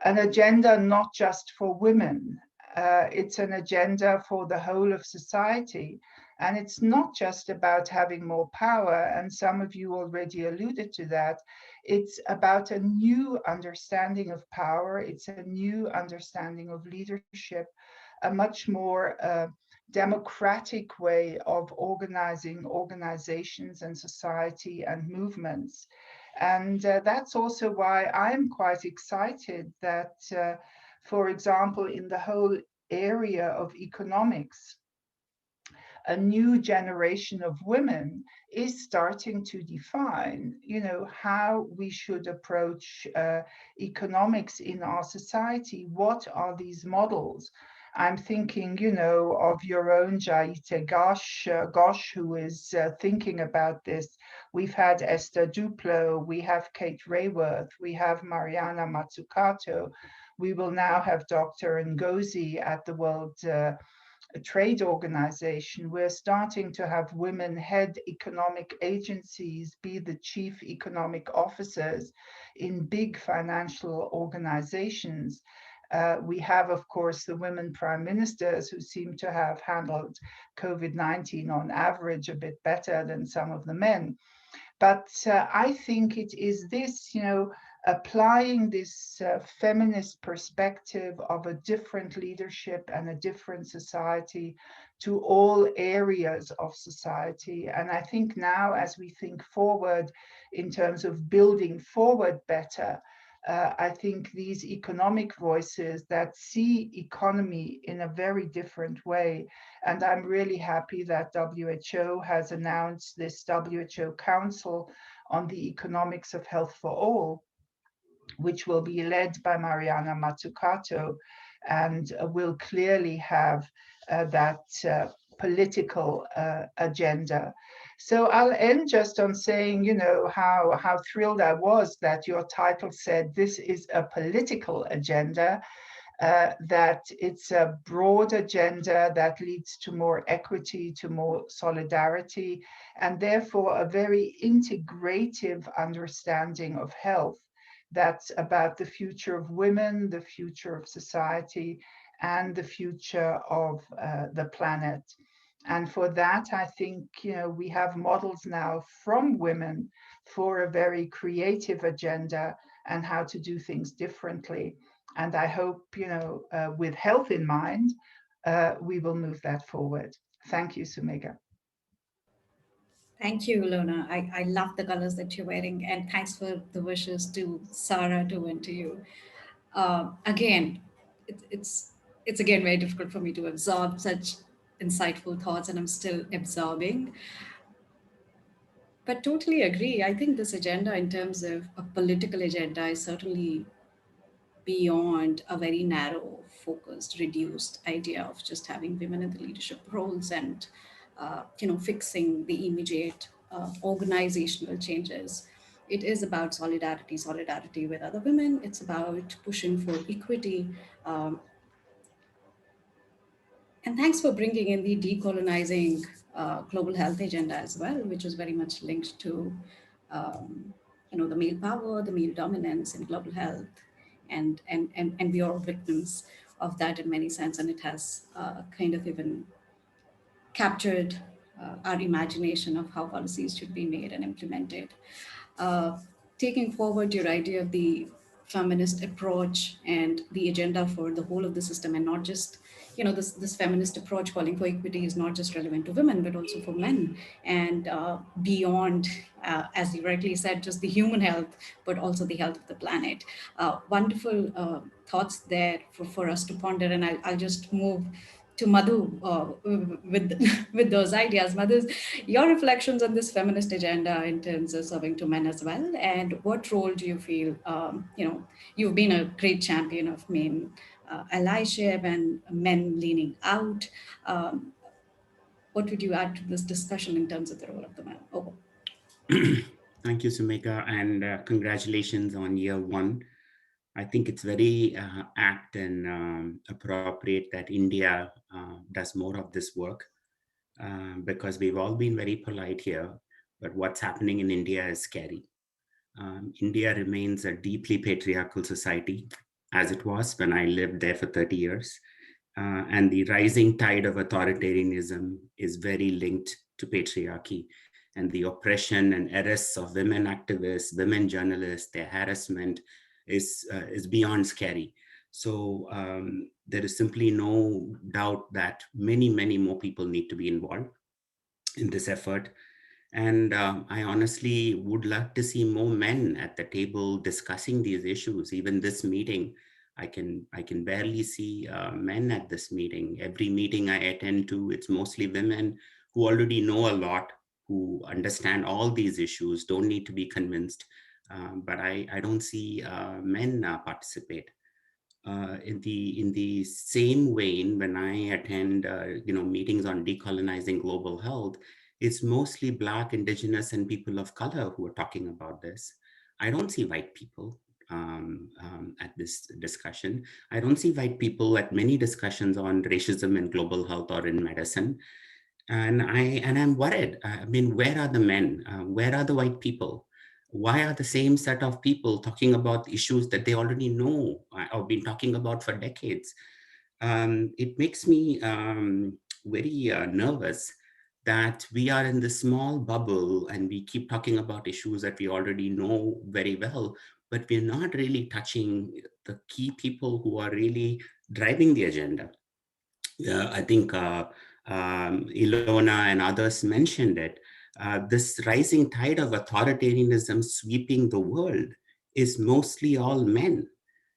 an agenda not just for women. It's an agenda for the whole of society. And it's not just about having more power, and some of you already alluded to that. It's about a new understanding of power. It's a new understanding of leadership, a much more democratic way of organizing organizations and society and movements. And that's also why I'm quite excited that, for example, in the whole area of economics, a new generation of women is starting to define, how we should approach economics in our society. What are these models? I'm thinking, of your own Jaite Ghosh, who is thinking about this. We've had Esther Duplo, we have Kate Rayworth, we have Mariana Mazzucato. We will now have Dr. Ngozi at the World Trade Organization. We're starting to have women head economic agencies, be the chief economic officers in big financial organizations. We have, of course, the women prime ministers who seem to have handled COVID-19 on average a bit better than some of the men. But I think it is this, applying this feminist perspective of a different leadership and a different society to all areas of society. And I think now, as we think forward in terms of building forward better, I think these economic voices that see economy in a very different way. And I'm really happy that WHO has announced this WHO Council on the Economics of Health for All, which will be led by Mariana Mazzucato and will clearly have that political agenda. So I'll end just on saying, how thrilled I was that your title said this is a political agenda, that it's a broad agenda that leads to more equity, to more solidarity, and therefore a very integrative understanding of health. That's about the future of women, the future of society, and the future of the planet. And for that, I think, we have models now from women for a very creative agenda and how to do things differently. And I hope, with health in mind, we will move that forward. Thank you, Sumega. Thank you, Lona. I love the colors that you're wearing, and thanks for the wishes to Sarah too and to you. Again, it's it's again very difficult for me to absorb such insightful thoughts, and I'm still absorbing. But totally agree. I think this agenda, in terms of a political agenda, is certainly beyond a very narrow, focused, reduced idea of just having women in the leadership roles and fixing the immediate organizational changes. It is about solidarity with other women. It's about pushing for equity. And thanks for bringing in the decolonizing global health agenda as well, which is very much linked to, the male power, the male dominance in global health, and we are all victims of that in many sense, and it has kind of even captured our imagination of how policies should be made and implemented. Uh, Taking forward your idea of the feminist approach and the agenda for the whole of the system, and not just, this feminist approach calling for equity is not just relevant to women but also for men, and beyond, as you rightly said, just the human health but also the health of the planet. Wonderful thoughts there for us to ponder, and I'll just move to Madhu with with those ideas. Madhu, your reflections on this feminist agenda in terms of serving to men as well, and what role do you feel? You've been a great champion of men allyship and men leaning out. Um, what would you add to this discussion in terms of the role of the man? Oh. Thank you, Sumika, and congratulations on year one. I think it's very apt and appropriate that India does more of this work, because we've all been very polite here, but what's happening in India is scary. India remains a deeply patriarchal society, as it was when I lived there for 30 years. And the rising tide of authoritarianism is very linked to patriarchy, and the oppression and arrests of women activists, women journalists, their harassment is beyond scary. So there is simply no doubt that many, many more people need to be involved in this effort. And I honestly would love to see more men at the table discussing these issues. Even this meeting, I can barely see men at this meeting. Every meeting I attend to, it's mostly women who already know a lot, who understand all these issues, don't need to be convinced. But I don't see men participate. In the same vein, when I attend meetings on decolonizing global health, it's mostly Black, Indigenous, and people of color who are talking about this. I don't see white people at this discussion. I don't see white people at many discussions on racism and global health or in medicine. And I'm worried. I mean, where are the men? Where are the white people? Why are the same set of people talking about issues that they already know or been talking about for decades? It makes me very nervous that we are in this small bubble and we keep talking about issues that we already know very well, but we're not really touching the key people who are really driving the agenda. I think Ilona and others mentioned it. This rising tide of authoritarianism sweeping the world is mostly all men,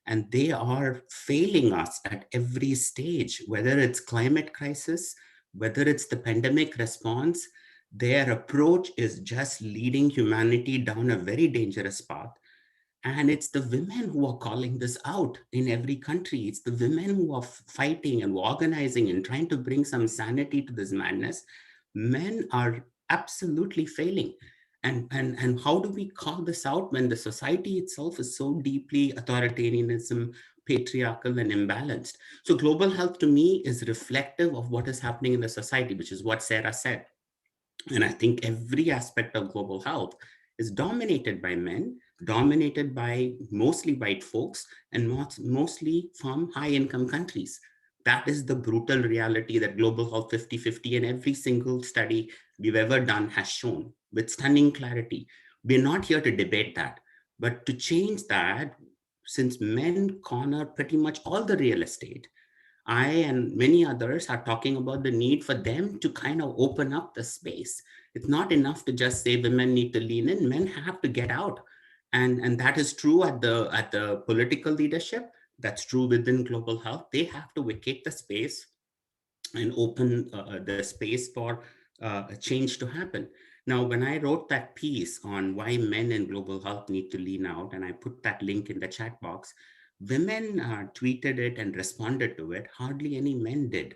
and they are failing us at every stage, whether it's climate crisis, whether it's the pandemic response. Their approach is just leading humanity down a very dangerous path. And it's the women who are calling this out in every country. It's the women who are fighting and organizing and trying to bring some sanity to this madness. Men are absolutely failing. And how do we call this out when the society itself is so deeply authoritarianism, patriarchal, and imbalanced? So global health to me is reflective of what is happening in the society, which is what Sarah said. And I think every aspect of global health is dominated by men, dominated by mostly white folks, and mostly from high income countries. That is the brutal reality that global health 50-50 and every single study we've ever done has shown with stunning clarity. We're not here to debate that, but to change that, since men corner pretty much all the real estate, I and many others are talking about the need for them to kind of open up the space. It's not enough to just say women need to lean in. Men have to get out, and that is true at the political leadership. That's true within global health. They have to vacate the space and open the space for a change to happen. Now, when I wrote that piece on why men in global health need to lean out, and I put that link in the chat box, women tweeted it and responded to it. Hardly any men did.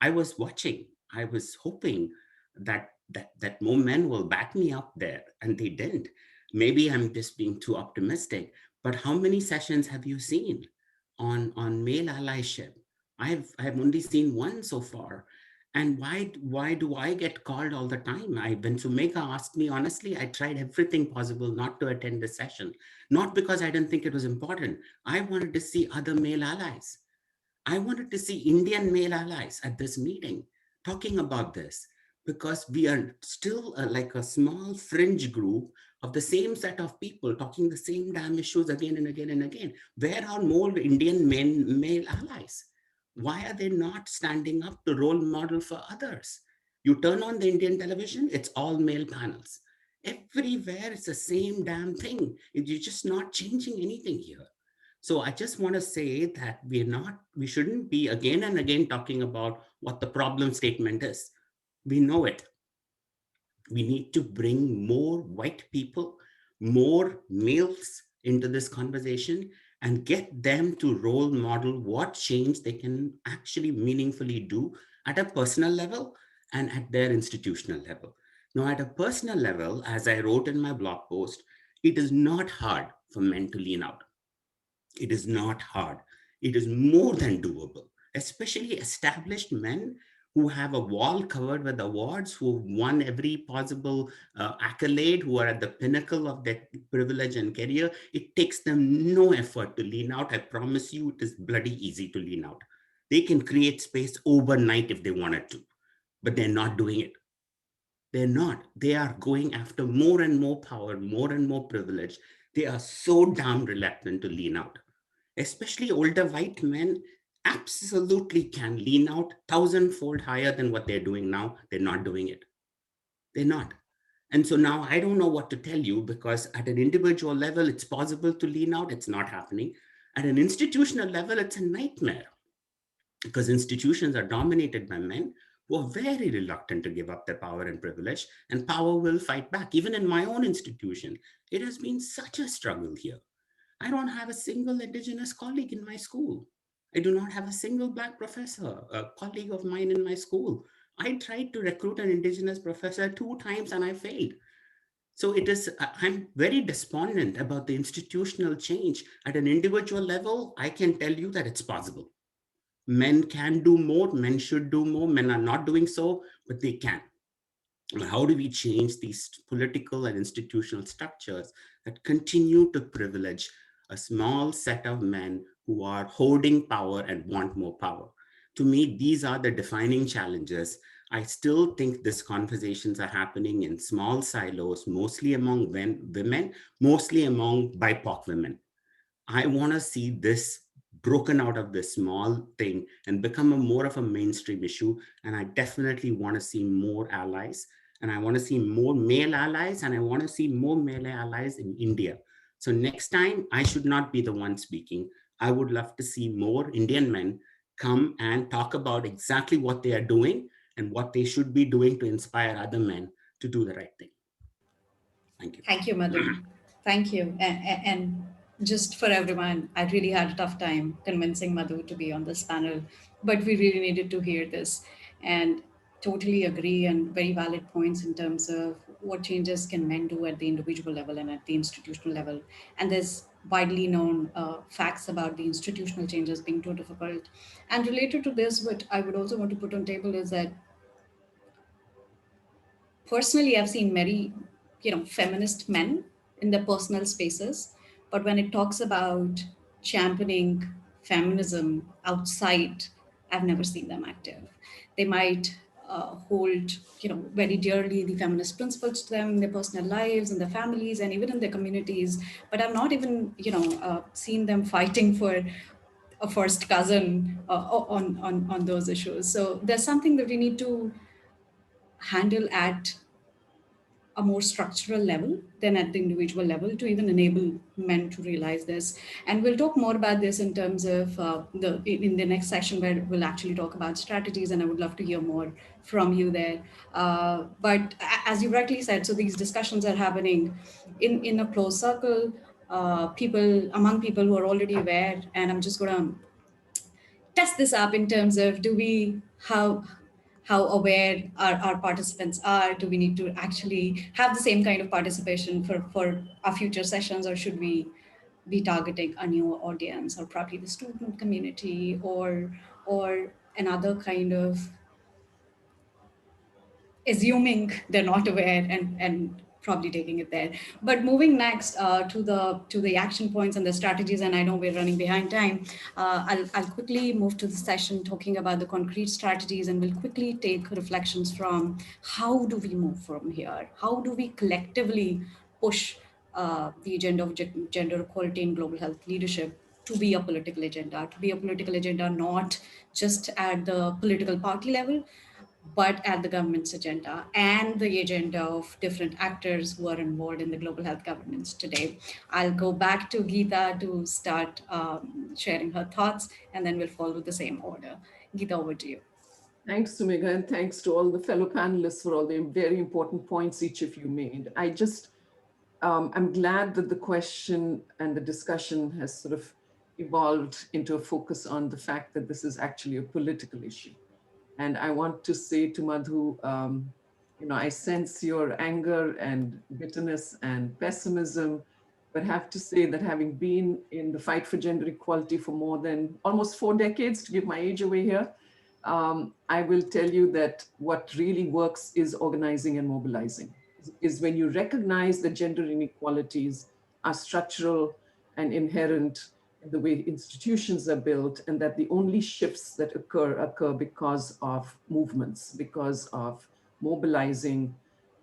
I was watching. I was hoping that more men will back me up there, and they didn't. Maybe I'm just being too optimistic. But how many sessions have you seen on male allyship? I've only seen one so far. And why do I get called all the time? When Sumeka asked me, honestly, I tried everything possible not to attend the session, not because I didn't think it was important. I wanted to see other male allies. I wanted to see Indian male allies at this meeting talking about this, because we are still like a small fringe group of the same set of people talking the same damn issues again and again and again. Where are more Indian male allies? Why are they not standing up to role model for others? You turn on the Indian television, it's all male panels. Everywhere it's the same damn thing. You're just not changing anything here. So I just want to say that we shouldn't be again and again talking about what the problem statement is. We know it. We need to bring more white people, more males into this conversation and get them to role model what change they can actually meaningfully do at a personal level and at their institutional level. Now, at a personal level, as I wrote in my blog post, it is not hard for men to lean out. It is not hard. It is more than doable, especially established men who have a wall covered with awards, who have won every possible accolade, who are at the pinnacle of their privilege and career. It takes them no effort to lean out. I promise you, it is bloody easy to lean out. They can create space overnight if they wanted to, but they're not doing it. They're not. They are going after more and more power, more and more privilege. They are so damn reluctant to lean out. Especially older white men, absolutely can lean out thousandfold higher than what they're doing now. They're not doing it. They're not. And so now I don't know what to tell you, because at an individual level, it's possible to lean out. It's not happening. At an institutional level, it's a nightmare, because institutions are dominated by men who are very reluctant to give up their power and privilege, and power will fight back. Even in my own institution, it has been such a struggle here. I don't have a single indigenous colleague in my school. I do not have a single Black professor, a colleague of mine in my school. I tried to recruit an indigenous professor 2 times and I failed. So it is, I'm very despondent about the institutional change. At an individual level, I can tell you that it's possible. Men can do more, men should do more, men are not doing so, but they can. How do we change these political and institutional structures that continue to privilege a small set of men who are holding power and want more power? To me, these are the defining challenges. I still think these conversations are happening in small silos, mostly among women, mostly among BIPOC women. I want to see this broken out of this small thing and become a more of a mainstream issue. And I definitely want to see more allies, and I want to see more male allies, and I want to see more male allies in India. So next time, I should not be the one speaking. I would love to see more Indian men come and talk about exactly what they are doing and what they should be doing to inspire other men to do the right thing. Thank you. Thank you, Madhu. Thank you. And just for everyone, I really had a tough time convincing Madhu to be on this panel, but we really needed to hear this. And totally agree, and very valid points in terms of what changes can men do at the individual level and at the institutional level. And there's widely known facts about the institutional changes being too difficult. And related to this, what I would also want to put on table is that personally I've seen many feminist men in their personal spaces, but when it talks about championing feminism outside, I've never seen them active. They might hold very dearly the feminist principles to them in their personal lives, in their families, and even in their communities, but I've not even seen them fighting for a first cousin on those issues. So there's something that we need to handle at a more structural level than at the individual level to even enable men to realize this. And we'll talk more about this in terms of in the next session, where we'll actually talk about strategies, and I would love to hear more from you there. But as you rightly said, so these discussions are happening in a closed circle, among people who are already aware, and I'm just going to test this up in terms of how aware our participants are. Do we need to actually have the same kind of participation for our future sessions, or should we be targeting a new audience, or probably the student community, or another kind of assuming they're not aware and probably taking it there. But moving next to the action points and the strategies, and I know we're running behind time. I'll quickly move to the session talking about the concrete strategies, and we'll quickly take reflections from how do we move from here? How do we collectively push the agenda of gender equality in global health leadership to be a political agenda, not just at the political party level, but at the government's agenda and the agenda of different actors who are involved in the global health governance today. I'll go back to Geeta to start sharing her thoughts, and then we'll follow the same order. Geeta, over to you. Thanks, Sumega, and thanks to all the fellow panelists for all the very important points each of you made. I'm glad that the question and the discussion has sort of evolved into a focus on the fact that this is actually a political issue. And I want to say to Madhu, I sense your anger and bitterness and pessimism, but have to say that having been in the fight for gender equality for more than almost 4 decades, to give my age away here, I will tell you that what really works is organizing and mobilizing, is when you recognize that gender inequalities are structural and inherent in the way institutions are built, and that the only shifts that occur because of movements, because of mobilizing.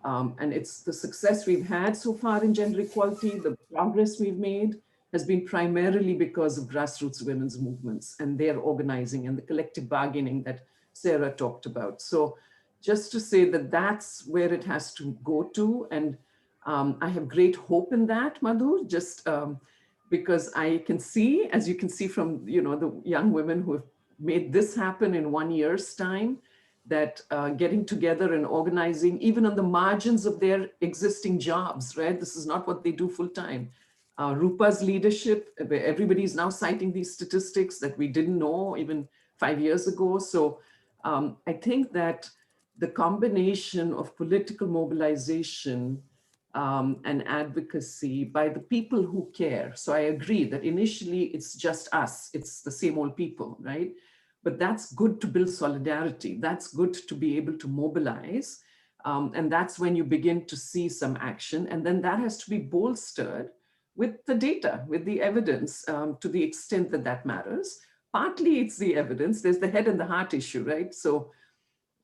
And it's the success we've had so far in gender equality, the progress we've made, has been primarily because of grassroots women's movements and their organizing and the collective bargaining that Sarah talked about. So just to say that that's where it has to go to. And I have great hope in that, Madhu, just because I can see, as you can see from, the young women who have made this happen in 1 year's time, that getting together and organizing, even on the margins of their existing jobs, right? This is not what they do full time. Rupa's leadership, everybody is now citing these statistics that we didn't know even 5 years ago. So I think that the combination of political mobilization and advocacy by the people who care. So I agree that initially it's just us, it's the same old people, right? But that's good to build solidarity. That's good to be able to mobilize. And that's when you begin to see some action. And then that has to be bolstered with the data, with the evidence, to the extent that that matters. Partly it's the evidence, there's the head and the heart issue, right? So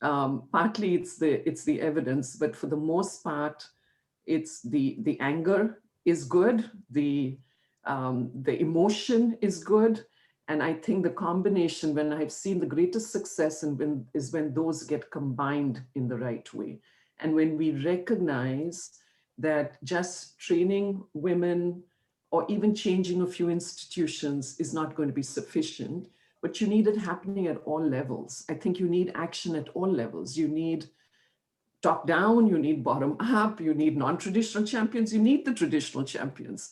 partly it's the evidence, but for the most part, it's the anger is good, the emotion is good. And I think the combination, when I've seen the greatest success is when those get combined in the right way. And when we recognize that just training women or even changing a few institutions is not going to be sufficient, but you need it happening at all levels. I think you need action at all levels. You need top down, you need bottom up, you need non-traditional champions, you need the traditional champions.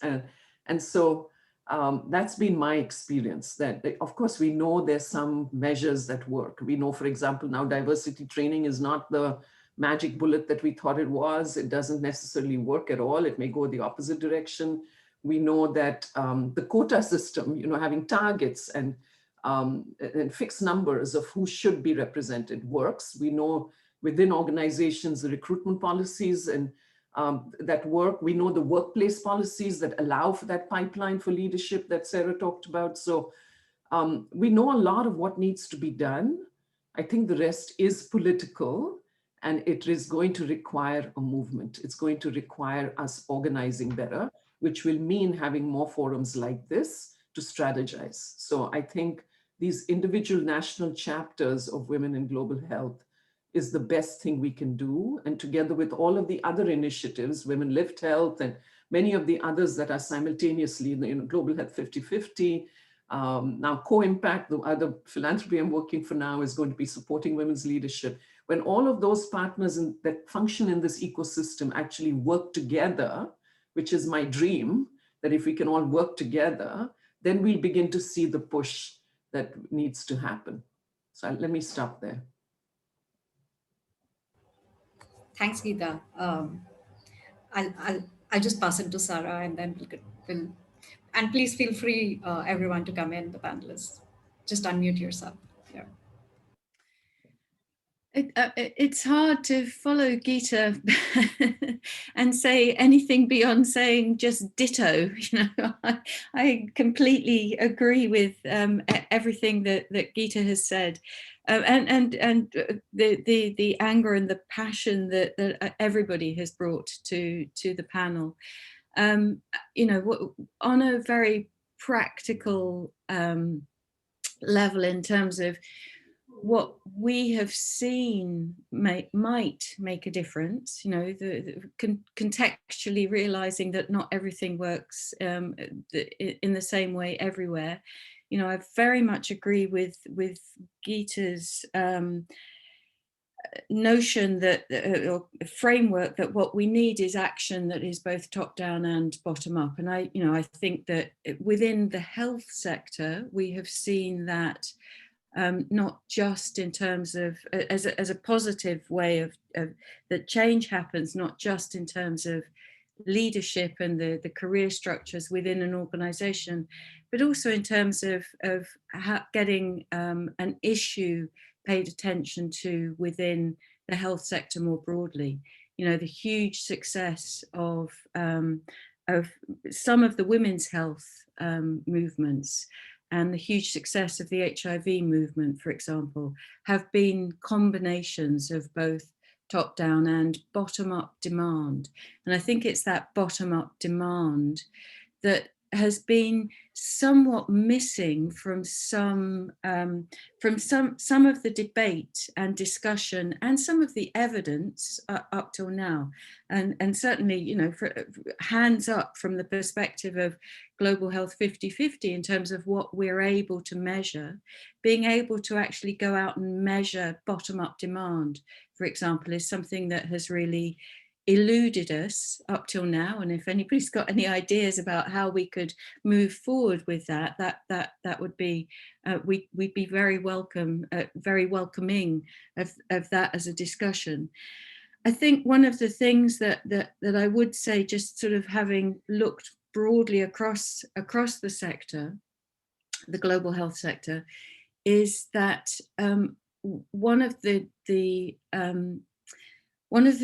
And so that's been my experience, that of course we know there's some measures that work. We know, for example, now diversity training is not the magic bullet that we thought it was. It doesn't necessarily work at all. It may go the opposite direction. We know that the quota system, having targets and fixed numbers of who should be represented works. We know within organizations, the recruitment policies and that work. We know the workplace policies that allow for that pipeline for leadership that Sarah talked about. So we know a lot of what needs to be done. I think the rest is political, and it is going to require a movement. It's going to require us organizing better, which will mean having more forums like this to strategize. So I think these individual national chapters of Women in Global Health is the best thing we can do. And together with all of the other initiatives, Women Lift Health and many of the others that are simultaneously in Global Health 50-50, now Co-Impact, the other philanthropy I'm working for now, is going to be supporting women's leadership. When all of those partners that function in this ecosystem actually work together, which is my dream, that if we can all work together, then we'll begin to see the push that needs to happen. So let me stop there. Thanks, Geeta. I'll just pass it to Sarah, and then we'll and please feel free, everyone, to come in, the panelists. Just unmute yourself. Yeah. It's hard to follow Geeta and say anything beyond saying just ditto. I completely agree with everything that Geeta has said, and the anger and the passion that everybody has brought to the panel. On a very practical level, in terms of what we have seen might make a difference, contextually realizing that not everything works in the same way everywhere. I very much agree with Geeta's notion that or framework that what we need is action that is both top down and bottom up. And I think that within the health sector, we have seen that not just in terms of as a positive way of that change happens, not just in terms of leadership and the career structures within an organization, but also in terms of getting an issue paid attention to within the health sector more broadly. The huge success of some of the women's health movements and the huge success of the HIV movement, for example, have been combinations of both top-down and bottom-up demand. And I think it's that bottom-up demand that has been somewhat missing from some of the debate and discussion and some of the evidence up till now, and certainly, you know, hands up from the perspective of Global Health 50/50 in terms of what we're able to measure. Being able to actually go out and measure bottom-up demand, for example, is something that has really eluded us up till now. And if anybody's got any ideas about how we could move forward with that, that would be, we'd be very welcome, very welcoming of that as a discussion. I think one of the things that I would say, just sort of having looked broadly across the sector, the global health sector, is that one of the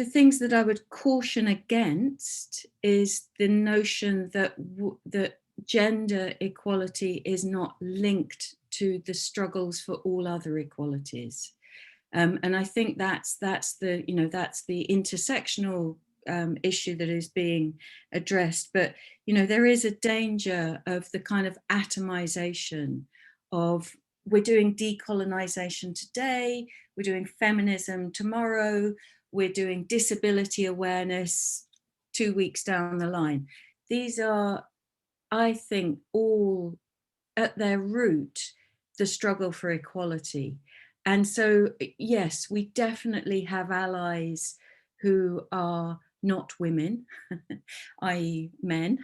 things that I would caution against is the notion that that gender equality is not linked to the struggles for all other equalities. And I think that's the, you know, that's the intersectional issue that is being addressed. But, you know, there is a danger of the kind of atomization of, we're doing decolonization today, we're doing feminism tomorrow, we're doing disability awareness 2 weeks down the line. These are, I think, all at their root, the struggle for equality. And so, yes, we definitely have allies who are not women, i.e. men,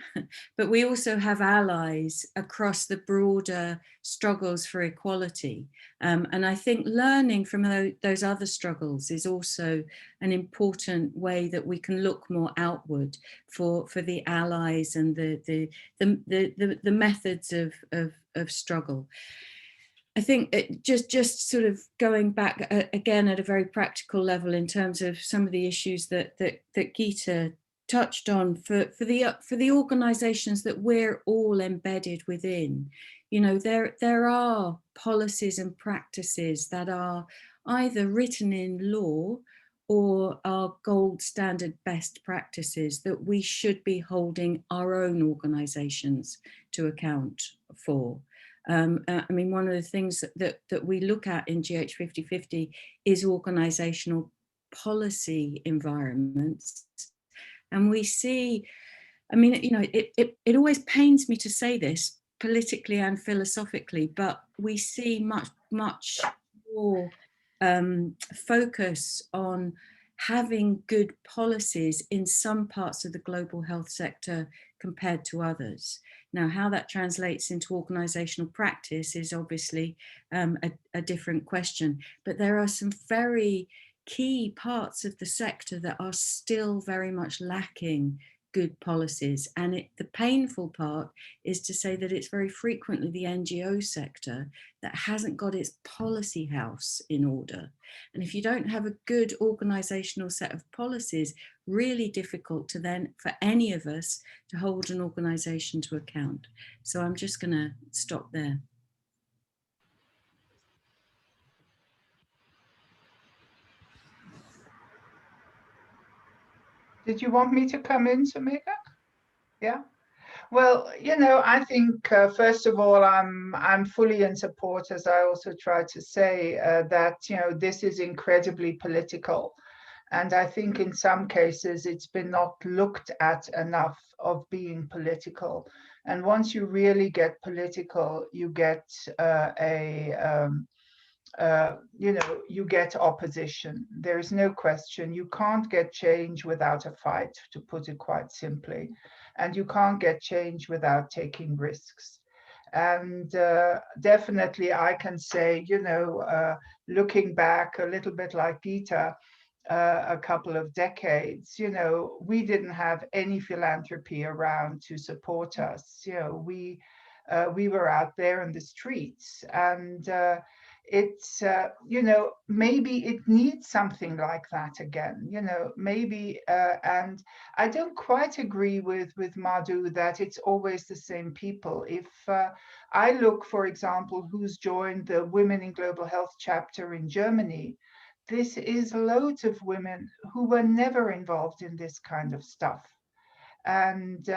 but we also have allies across the broader struggles for equality. And I think learning from those other struggles is also an important way that we can look more outward for the allies and the methods of struggle. I think it just sort of going back again at a very practical level in terms of some of the issues that Geeta touched on for the organisations that we're all embedded within. You know, there are policies and practices that are either written in law or are gold standard best practices that we should be holding our own organisations to account for. I mean, one of the things that we look at in GH 50/50 is organisational policy environments. And we see, I mean, you know, it always pains me to say this politically and philosophically, but we see much more focus on having good policies in some parts of the global health sector compared to others. Now, how that translates into organisational practice is obviously a different question, but there are some very key parts of the sector that are still very much lacking good policies. And the painful part is to say that it's very frequently the NGO sector that hasn't got its policy house in order. And if you don't have a good organisational set of policies, really difficult to then, for any of us, to hold an organisation to account. So I'm just going to stop there. Did you want me to come in, Sumika? Yeah. Well, you know, I think first of all, I'm fully in support, as I also tried to say, that, you know, this is incredibly political. And I think in some cases it's been not looked at enough of being political. And once you really get political, you get you know, you get opposition. There is no question. You can't get change without a fight, to put it quite simply. And you can't get change without taking risks. And definitely I can say, you know, looking back a little bit like Geeta, a couple of decades, you know, we didn't have any philanthropy around to support us. You know, we were out there in the streets, and it's you know, maybe it needs something like that again, you know, maybe and I don't quite agree with Madhu that it's always the same people. If I look, for example, who's joined the Women in Global Health chapter in Germany, this is loads of women who were never involved in this kind of stuff. And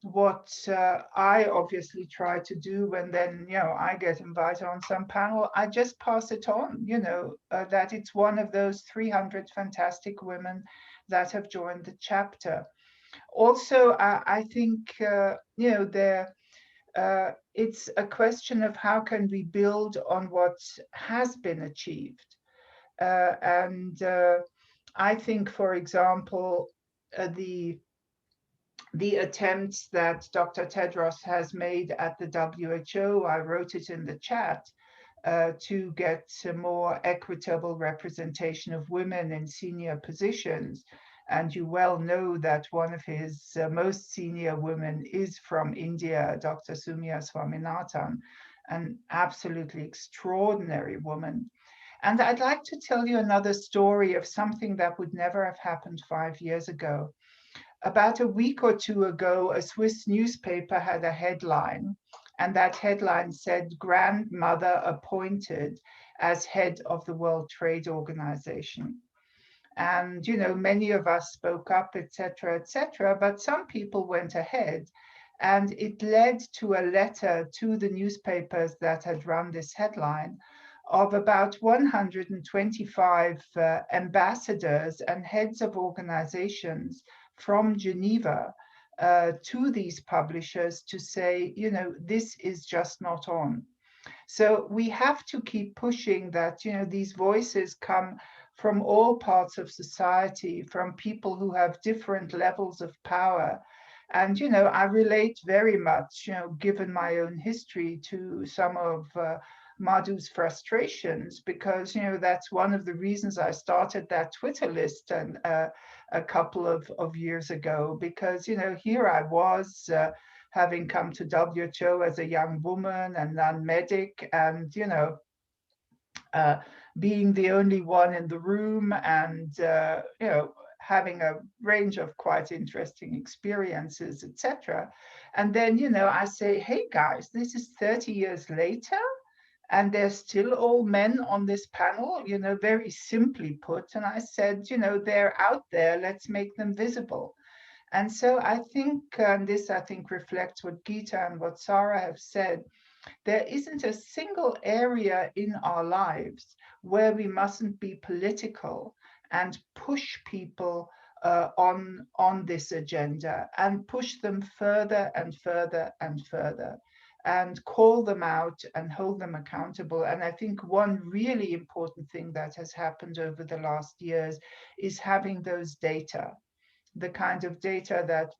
what I obviously try to do when then, I get invited on some panel, I just pass it on, that it's one of those 300 fantastic women that have joined the chapter. Also, I think, it's a question of how can we build on what has been achieved. And I think, for example, the attempts that Dr. Tedros has made at the WHO, I wrote it in the chat, to get a more equitable representation of women in senior positions. And you well know that one of his most senior women is from India, Dr. Sumya Swaminathan, an absolutely extraordinary woman. And I'd like to tell you another story of something that would never have happened 5 years ago. About a week or two ago, a Swiss newspaper had a headline, and that headline said, "Grandmother appointed as head of the World Trade Organization." And, many of us spoke up, etc., but some people went ahead, and it led to a letter to the newspapers that had run this headline of about 125 ambassadors and heads of organizations from Geneva to these publishers to say, this is just not on. So we have to keep pushing that, these voices come from all parts of society, from people who have different levels of power. And, I relate very much, given my own history, to some of Madhu's frustrations, because, that's one of the reasons I started that Twitter list and a couple of years ago, because, here I was having come to WHO as a young woman and non-medic, and, being the only one in the room, and, having a range of quite interesting experiences, etc. And then, I say, hey guys, this is 30 years later, and there's still all men on this panel, very simply put. And I said, they're out there, let's make them visible. And so I think, and this I think reflects what Geeta and what Sarah have said, there isn't a single area in our lives where we mustn't be political and push people on this agenda, and push them further and further and further, and call them out and hold them accountable. And I think one really important thing that has happened over the last years is having those data, the kind of data that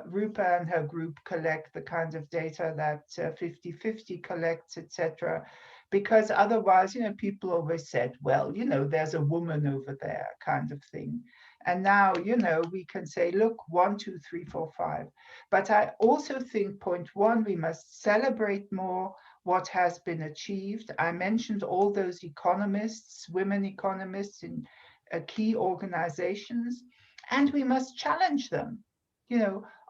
Rupa and her group collect, the kind of data that 50/50 collects, etc. Because otherwise, people always said, well, there's a woman over there, kind of thing. And now, we can say, look, 1, 2, 3, 4, 5. But I also think, point one, we must celebrate more what has been achieved. I mentioned all those economists, women economists in key organizations, and we must challenge them.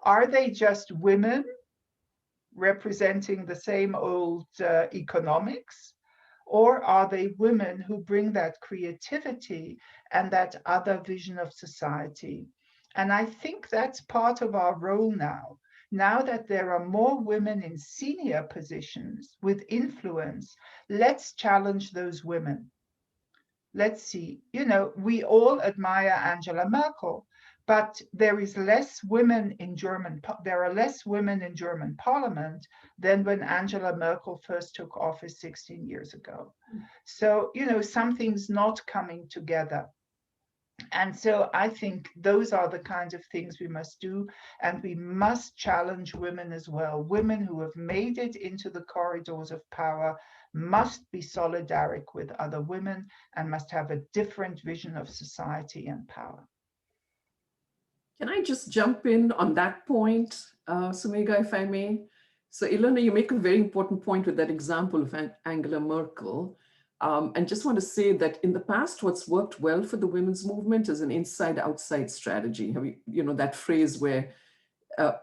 Are they just women representing the same old economics? Or are they women who bring that creativity and that other vision of society? And I think that's part of our role now. Now that there are more women in senior positions with influence, let's challenge those women. Let's see, we all admire Angela Merkel, but there are less women in German parliament than when Angela Merkel first took office 16 years ago. So, something's not coming together. And so I think those are the kinds of things we must do, and we must challenge women as well. Women who have made it into the corridors of power must be solidaric with other women and must have a different vision of society and power. Can I just jump in on that point, Sumega, if I may? So Ilona, you make a very important point with that example of Angela Merkel. And just want to say that in the past, what's worked well for the women's movement is an inside-outside strategy. That phrase where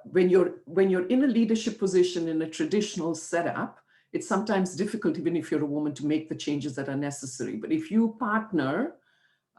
when you're in a leadership position in a traditional setup, it's sometimes difficult, even if you're a woman, to make the changes that are necessary. But if you partner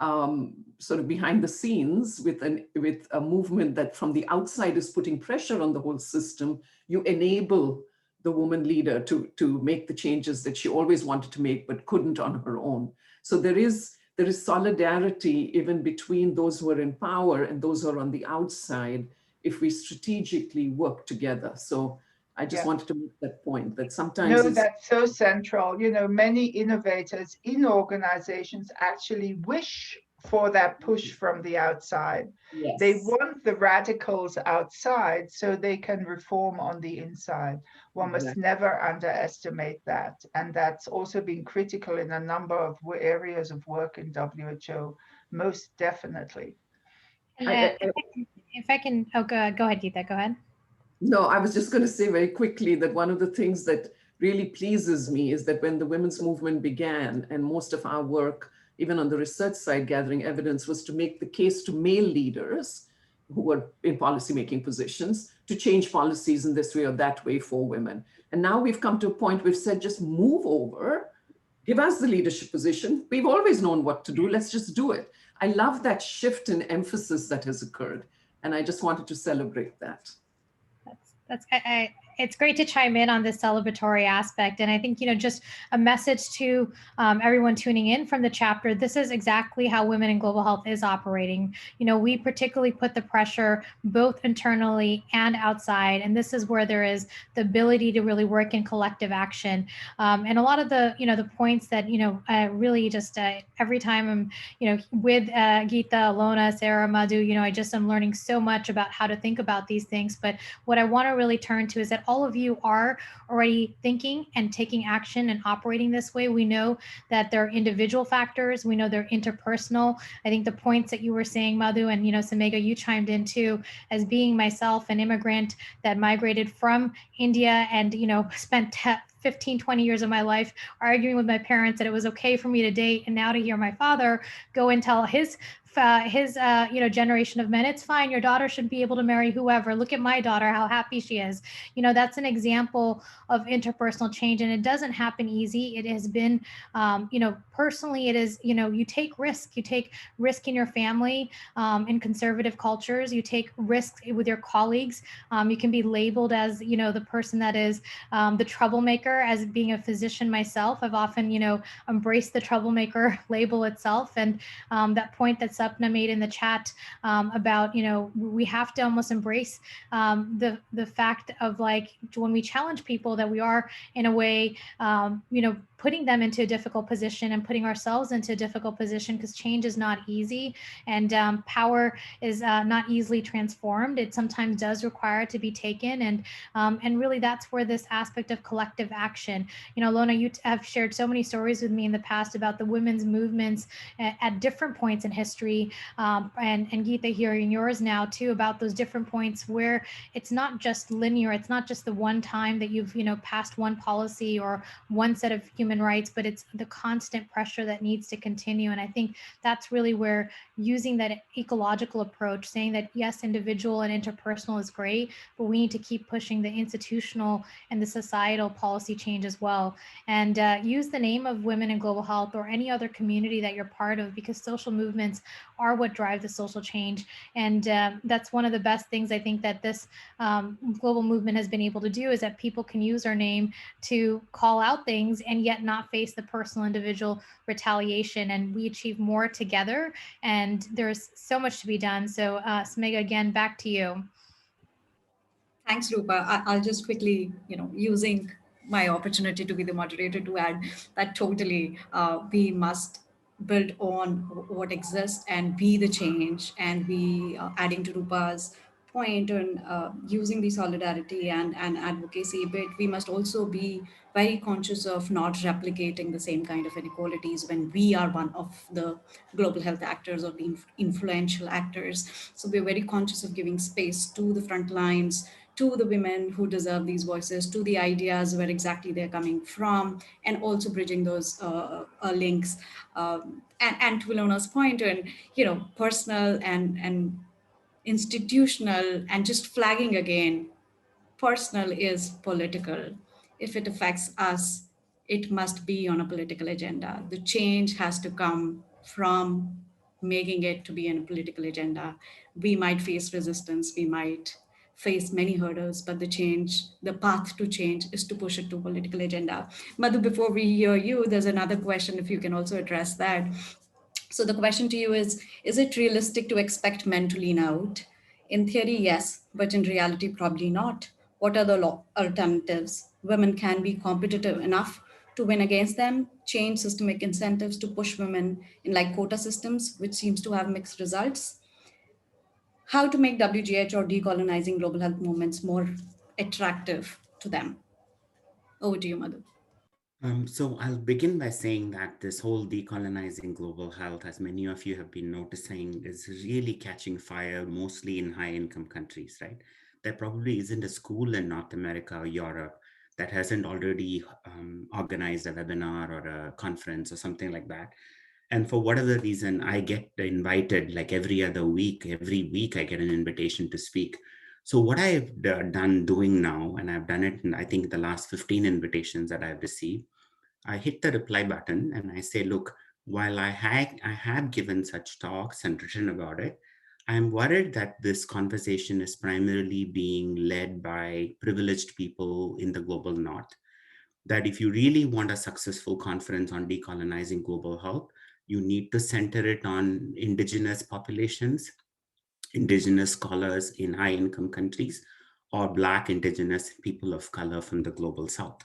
sort of behind the scenes with a movement that from the outside is putting pressure on the whole system, you enable the woman leader to make the changes that she always wanted to make but couldn't on her own. So there is solidarity even between those who are in power and those who are on the outside if we strategically work together. So I just Yeah. wanted to make that point that sometimes No, it's that's so central. You know, many innovators in organizations actually wish for that push from the outside. They yes, want the radicals outside so they can reform on the inside. One must exactly. never underestimate that. And that's also been critical in a number of areas of work in WHO, most definitely. And I, I, if I can, oh, go ahead, Geeta, go ahead. No, I was just going to say very quickly that one of the things that really pleases me is that when the women's movement began, and most of our work, even on the research side, gathering evidence, was to make the case to male leaders who were in policymaking positions to change policies in this way or that way for women. And now we've come to a point we've said, just move over, give us the leadership position. We've always known what to do. Let's just do it. I love that shift in emphasis that has occurred. And I just wanted to celebrate that. It's great to chime in on this celebratory aspect. And I think, just a message to everyone tuning in from the chapter, this is exactly how Women in Global Health is operating. We particularly put the pressure both internally and outside. And this is where there is the ability to really work in collective action. And a lot of the points that, really just every time I'm, with Geeta, Alona, Sarah, Madhu, I just am learning so much about how to think about these things. But what I want to really turn to is that all of you are already thinking and taking action and operating this way. We know that there are individual factors. We know they're interpersonal. I think the points that you were saying, Madhu, and, Samega, you chimed in too, as being myself an immigrant that migrated from India and, spent 15, 20 years of my life arguing with my parents that it was okay for me to date. And now to hear my father go and tell his generation of men, it's fine, your daughter should be able to marry whoever, look at my daughter, how happy she is. That's an example of interpersonal change, and it doesn't happen easy. It has been personally, it is, you take risk in your family. In conservative cultures, you take risks with your colleagues. You can be labeled as the person that is the troublemaker. As being a physician myself, I've often embraced the troublemaker label itself. And that point that Sapna made in the chat about, we have to almost embrace the fact of, like, when we challenge people, that we are in a way, putting them into a difficult position and putting ourselves into a difficult position, because change is not easy, and power is not easily transformed. It sometimes does require to be taken, and really that's where this aspect of collective action, Lona, you have shared so many stories with me in the past about the women's movements at different points in history, and Geeta, hearing yours now too about those different points where it's not just linear, it's not just the one time that you've passed one policy or one set of human rights, but it's the constant pressure that needs to continue. And I think that's really where using that ecological approach, saying that yes, individual and interpersonal is great, but we need to keep pushing the institutional and the societal policy change as well. And use the name of Women in Global Health or any other community that you're part of, because social movements are what drive the social change. And that's one of the best things I think that this global movement has been able to do, is that people can use our name to call out things and yet not face the personal individual retaliation. And we achieve more together, and there's so much to be done. So Samega, again, back to you. Thanks, Rupa. I'll just quickly, using my opportunity to be the moderator, to add that totally we must build on what exists and be the change, and be adding to Rupa's point on using the solidarity and advocacy bit. We must also be very conscious of not replicating the same kind of inequalities when we are one of the global health actors or the influential actors. So we're very conscious of giving space to the front lines, to the women who deserve these voices, to the ideas where exactly they're coming from, and also bridging those links. And to Ilona's point, and personal and institutional, and just flagging again, personal is political. If it affects us, it must be on a political agenda. The change has to come from making it to be in a political agenda. We might face resistance, we might face many hurdles, but the path to change is to push it to political agenda. Madhu, before we hear you, there's another question, if you can also address that. So the question to you is it realistic to expect men to lean out? In theory, yes, but in reality, probably not. What are the alternatives? Women can be competitive enough to win against them, change systemic incentives to push women in like quota systems, which seems to have mixed results. How to make WGH or decolonizing global health movements more attractive to them? Over to you, Madhu. So I'll begin by saying that this whole decolonizing global health, as many of you have been noticing, is really catching fire, mostly in high income countries, right? There probably isn't a school in North America or Europe that hasn't already organized a webinar or a conference or something like that. And for whatever reason, I get invited like every week I get an invitation to speak. So what I've done doing now, and I've done it in, I think, the last 15 invitations that I've received, I hit the reply button and I say, look, while I have given such talks and written about it, I'm worried that this conversation is primarily being led by privileged people in the global north. That if you really want a successful conference on decolonizing global health, you need to center it on indigenous populations, indigenous scholars in high income countries, or Black indigenous people of color from the global south.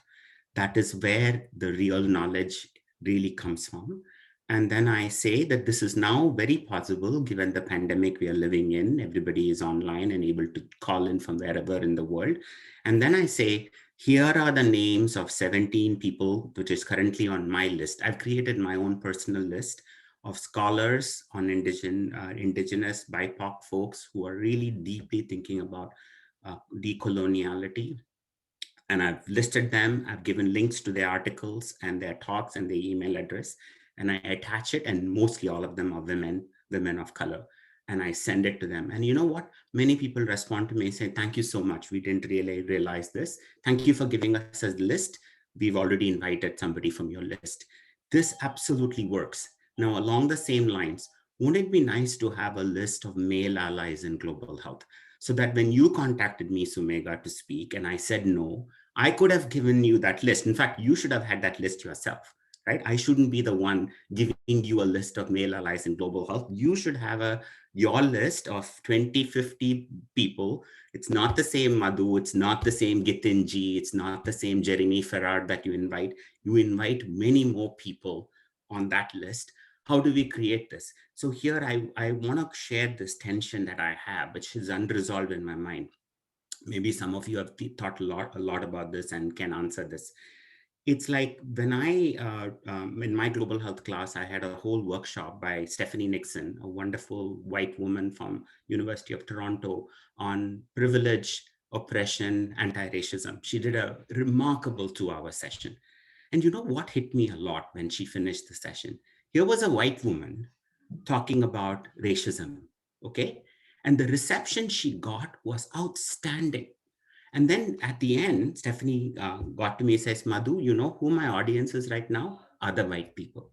That is where the real knowledge really comes from. And then I say that this is now very possible given the pandemic we are living in. Everybody is online and able to call in from wherever in the world. And then I say, here are the names of 17 people, which is currently on my list. I've created my own personal list of scholars on indigenous BIPOC folks who are really deeply thinking about decoloniality. And I've listed them, I've given links to their articles and their talks and their email address, and I attach it, and mostly all of them are women of color. And I send it to them. And you know what? Many people respond to me and say, thank you so much. We didn't really realize this. Thank you for giving us a list. We've already invited somebody from your list. This absolutely works. Now, along the same lines, wouldn't it be nice to have a list of male allies in global health? So that when you contacted me, Sumega, to speak, and I said no, I could have given you that list. In fact, you should have had that list yourself, right? I shouldn't be the one giving you a list of male allies in global health. You should have your list of 20, 50 people. It's not the same Madhu, it's not the same Gitin Ji, it's not the same Jeremy Ferrard that you invite. You invite many more people on that list. How do we create this? So here I want to share this tension that I have, which is unresolved in my mind. Maybe some of you have thought a lot about this and can answer this. It's like when in my global health class, I had a whole workshop by Stephanie Nixon, a wonderful white woman from University of Toronto, on privilege, oppression, anti-racism. She did a remarkable 2-hour session. And you know what hit me a lot when she finished the session? Here was a white woman talking about racism, okay? And the reception she got was outstanding. And then at the end, Stephanie got to me and says, Madhu, you know who my audience is right now? Other white people.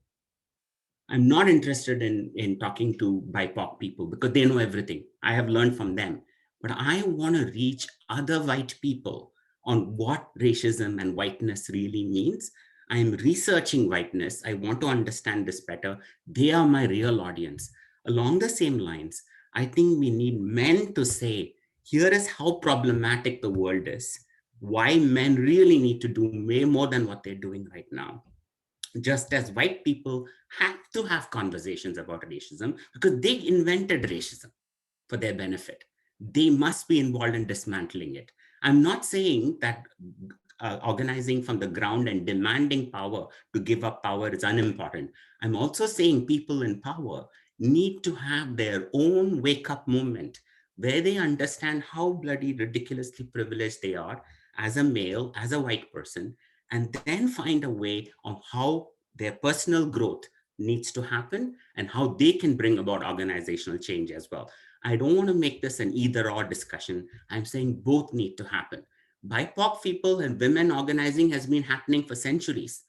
I'm not interested in talking to BIPOC people because they know everything. I have learned from them. But I want to reach other white people on what racism and whiteness really means. I'm researching whiteness. I want to understand this better. They are my real audience. Along the same lines, I think we need men to say, here is how problematic the world is, why men really need to do way more than what they're doing right now. Just as white people have to have conversations about racism because they invented racism for their benefit. They must be involved in dismantling it. I'm not saying that organizing from the ground and demanding power to give up power is unimportant. I'm also saying people in power need to have their own wake-up moment where they understand how bloody ridiculously privileged they are as a male, as a white person, and then find a way on how their personal growth needs to happen and how they can bring about organizational change as well. I don't want to make this an either or discussion. I'm saying both need to happen. BIPOC people and women organizing has been happening for centuries.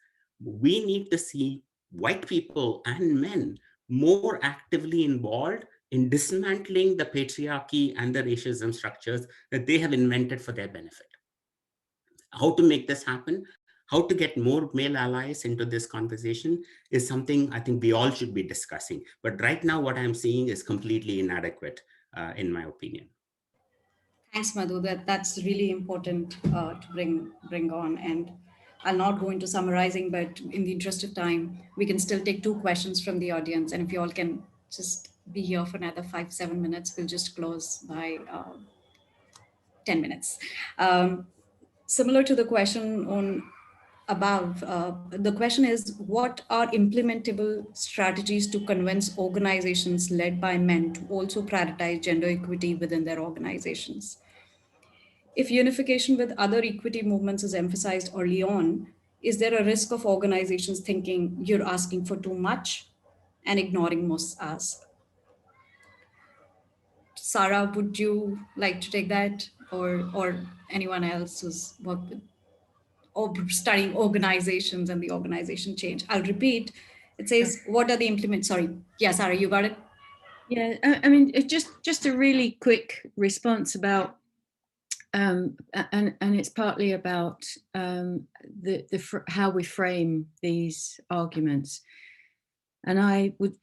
We need to see white people and men more actively involved in dismantling the patriarchy and the racism structures that they have invented for their benefit. How to make this happen, how to get more male allies into this conversation is something I think we all should be discussing. But right now, what I'm seeing is completely inadequate, in my opinion. Thanks, Madhu. That's really important to bring on. And I'll not go into summarizing, but in the interest of time, we can still take two questions from the audience. And if you all can just be here for another 5-7 minutes, we'll just close by 10 minutes. Similar to the question on above, the question is, what are implementable strategies to convince organizations led by men to also prioritize gender equity within their organizations? If unification with other equity movements is emphasized early on, is there a risk of organizations thinking you're asking for too much and ignoring most asks? Sarah, would you like to take that, or anyone else who's worked with or studying organizations and the organization change? I'll repeat. It says, what are the implement? Sorry, yeah, Sarah, you got it. Yeah, I mean, just a really quick response about, and it's partly about how we frame these arguments. And I would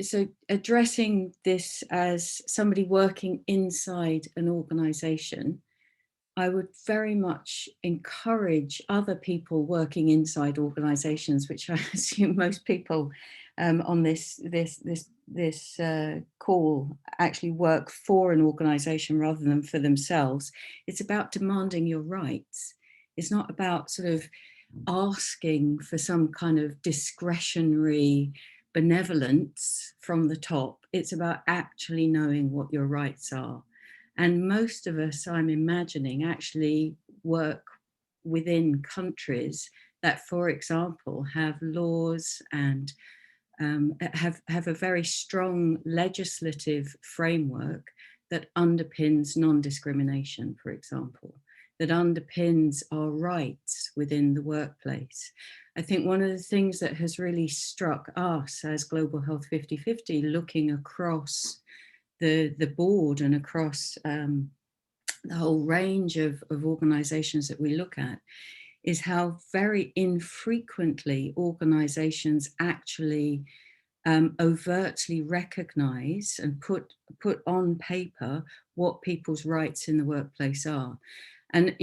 so addressing this as somebody working inside an organization, I would very much encourage other people working inside organizations, which I assume most people on this call actually work for an organization rather than for themselves. It's about demanding your rights. It's not about sort of asking for some kind of discretionary benevolence from the top. It's about actually knowing what your rights are. And most of us, I'm imagining, actually work within countries that, for example, have laws and have a very strong legislative framework that underpins non-discrimination, for example, that underpins our rights within the workplace. I think one of the things that has really struck us as Global Health 50/50, looking across the board and across the whole range of organizations that we look at, is how very infrequently organizations actually overtly recognize and put on paper what people's rights in the workplace are. And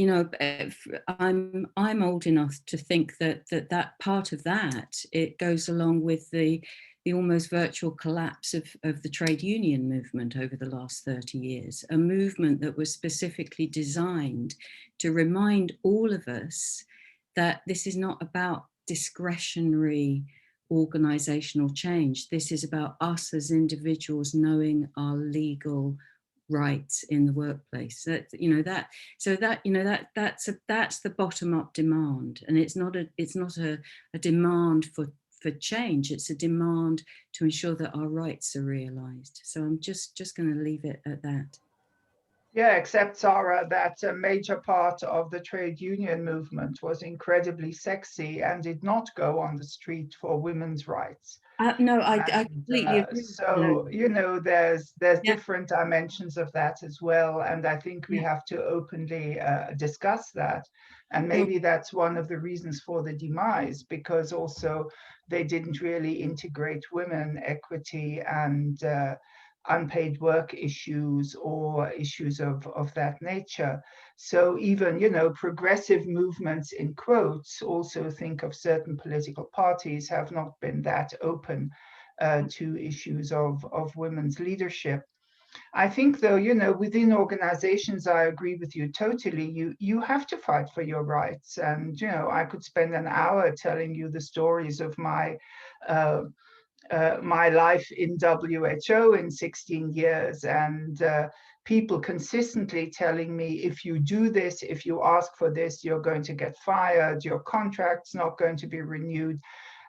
I'm old enough to think that part of that, it goes along with the almost virtual collapse of the trade union movement over the last 30 years, a movement that was specifically designed to remind all of us that this is not about discretionary organizational change. This is about us as individuals knowing our legal rights in the workplace. That's the bottom-up demand, and it's not a demand for change. It's a demand to ensure that our rights are realized. So I'm just going to leave it at that. Yeah, except, Sarah, that a major part of the trade union movement was incredibly sexy and did not go on the street for women's rights. No, I completely agree. So, there's different dimensions of that as well. And I think we have to openly discuss that. And maybe that's one of the reasons for the demise, because also they didn't really integrate women, equity, and unpaid work issues or issues of that nature. So even, progressive movements in quotes, also think of certain political parties, have not been that open to issues of women's leadership. I think, though, within organizations, I agree with you totally. You have to fight for your rights. And, I could spend an hour telling you the stories of my life in WHO in 16 years, and people consistently telling me, if you do this, if you ask for this, you're going to get fired, your contract's not going to be renewed.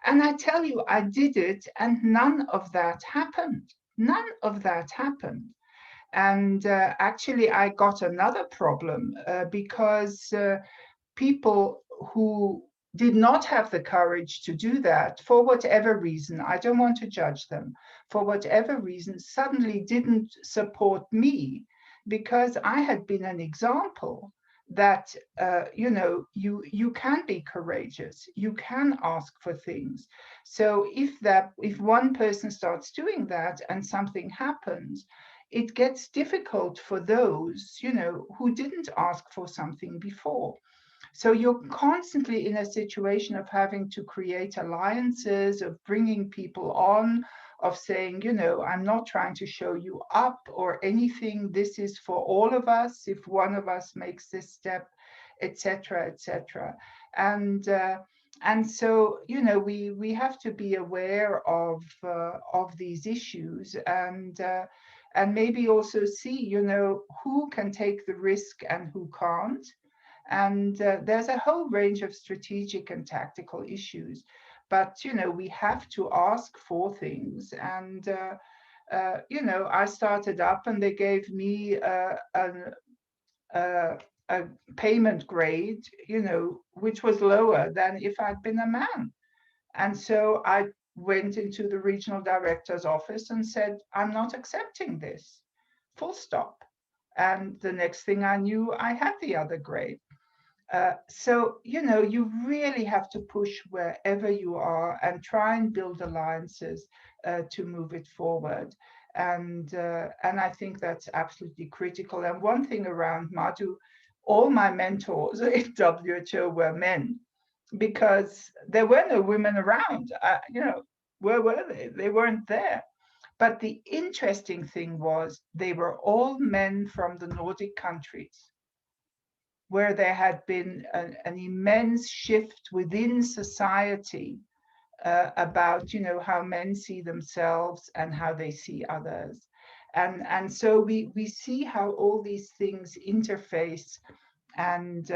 And I tell you, I did it, and none of that happened. None of that happened. And actually, I got another problem because people who did not have the courage to do that for whatever reason, I don't want to judge them, for whatever reason, suddenly didn't support me because I had been an example that you can be courageous, you can ask for things. So if one person starts doing that and something happens, it gets difficult for those who didn't ask for something before. So you're constantly in a situation of having to create alliances, of bringing people on, of saying, I'm not trying to show you up or anything. This is for all of us. If one of us makes this step, etc., etc. And so we have to be aware of these issues, and maybe also see who can take the risk and who can't. And there's a whole range of strategic and tactical issues. But, we have to ask for things. And, I started up and they gave me a payment grade, which was lower than if I'd been a man. And so I went into the regional director's office and said, I'm not accepting this, full stop. And the next thing I knew, I had the other grade. So, you really have to push wherever you are and try and build alliances to move it forward. And I think that's absolutely critical. And one thing around Madhu, all my mentors at WHO were men because there were no women around. Where were they? They weren't there. But the interesting thing was they were all men from the Nordic countries, where there had been an immense shift within society about how men see themselves and how they see others. And so we see how all these things interface, and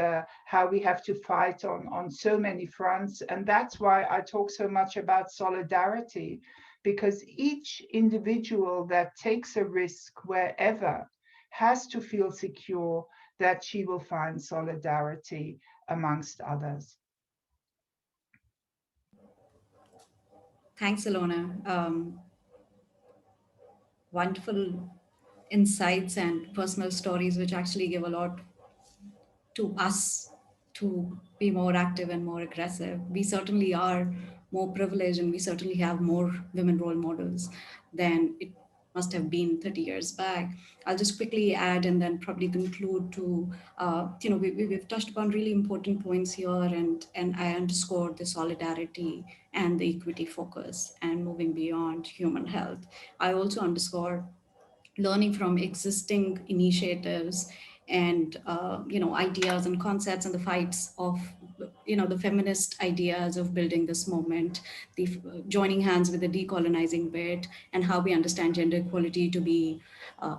how we have to fight on so many fronts. And that's why I talk so much about solidarity, because each individual that takes a risk wherever has to feel secure that she will find solidarity amongst others. Thanks, Ilona. Wonderful insights and personal stories, which actually give a lot to us to be more active and more aggressive. We certainly are more privileged and we certainly have more women role models than it must have been 30 years back. I'll just quickly add and then probably conclude to, we've touched upon really important points here, and I underscore the solidarity and the equity focus and moving beyond human health. I also underscore learning from existing initiatives and ideas and concepts and the fights of the feminist ideas of building this movement, the joining hands with the decolonizing bit, and how we understand gender equality to be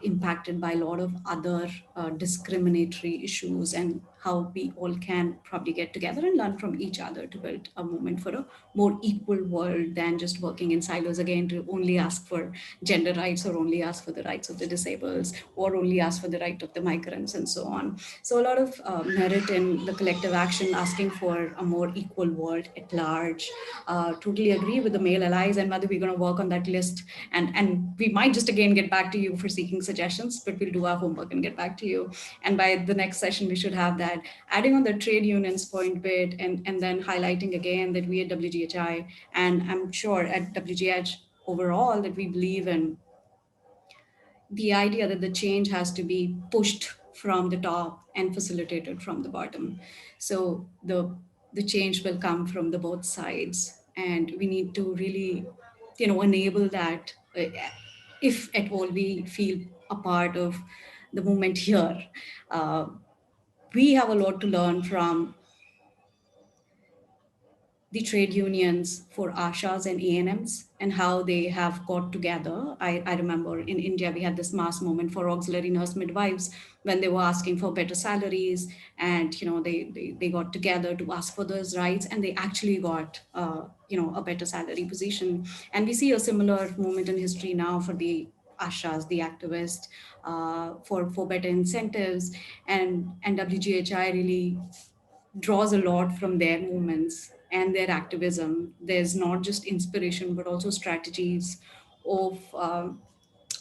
impacted by a lot of other discriminatory issues, and how we all can probably get together and learn from each other to build a movement for a more equal world than just working in silos again to only ask for gender rights or only ask for the rights of the disabled or only ask for the right of the migrants and so on. So a lot of merit in the collective action asking for a more equal world at large. Totally agree with the male allies, and whether we're going to work on that list, and we might just again get back to you for seeking suggestions, but we'll do our homework and get back to you. And by the next session we should have that, adding on the trade unions point bit, and then highlighting again that we at WGHI, and I'm sure at WGH overall, that we believe in the idea that the change has to be pushed from the top and facilitated from the bottom. So the change will come from the both sides, and we need to really enable that, if at all we feel a part of the movement here. uh, we have a lot to learn from the trade unions for ASHAs and ANMs and how they have got together. I remember in India, we had this mass movement for auxiliary nurse midwives when they were asking for better salaries, and they got together to ask for those rights, and they actually got a better salary position. And we see a similar movement in history now for the ASHAs, the activists, for better incentives, and WGHI really draws a lot from their movements and their activism. There's not just inspiration, but also strategies of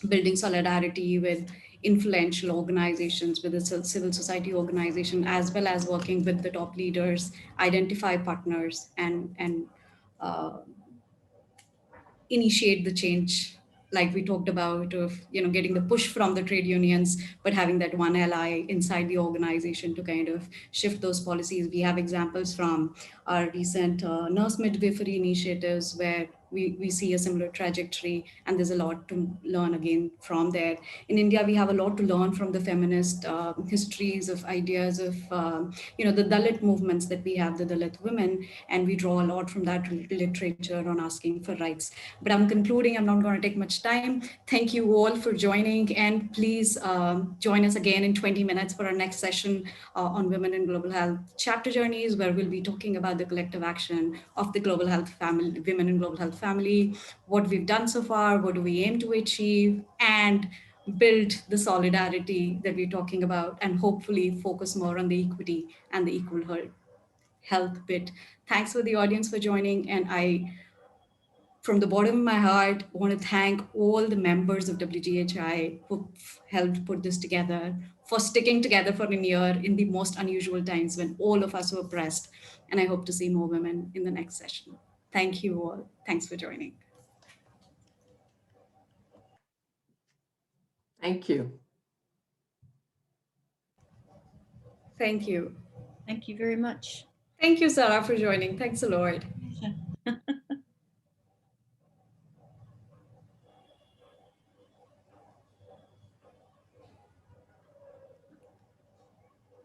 building solidarity with influential organizations, with the civil society organization, as well as working with the top leaders, identify partners, and uh, initiate the change, like we talked about, of getting the push from the trade unions, but having that one ally inside the organization to kind of shift those policies. We have examples from our recent nurse midwifery initiatives where we see a similar trajectory, and there's a lot to learn again from there. In India, we have a lot to learn from the feminist histories of ideas of the Dalit movements that we have, the Dalit women, and we draw a lot from that literature on asking for rights. But I'm concluding, I'm not going to take much time. Thank you all for joining, and please join us again in 20 minutes for our next session on Women in Global Health Chapter Journeys, where we'll be talking about the collective action of the Global Health family, Women in Global Health family, what we've done so far, what do we aim to achieve, and build the solidarity that we're talking about, and hopefully focus more on the equity and the equal health bit. Thanks for the audience for joining, and I, from the bottom of my heart, want to thank all the members of WGHI who helped put this together, for sticking together for a year in the most unusual times when all of us were pressed. And I hope to see more women in the next session. Thank you all. Thanks for joining. Thank you. Thank you. Thank you very much. Thank you, Sarah, for joining. Thanks a lot.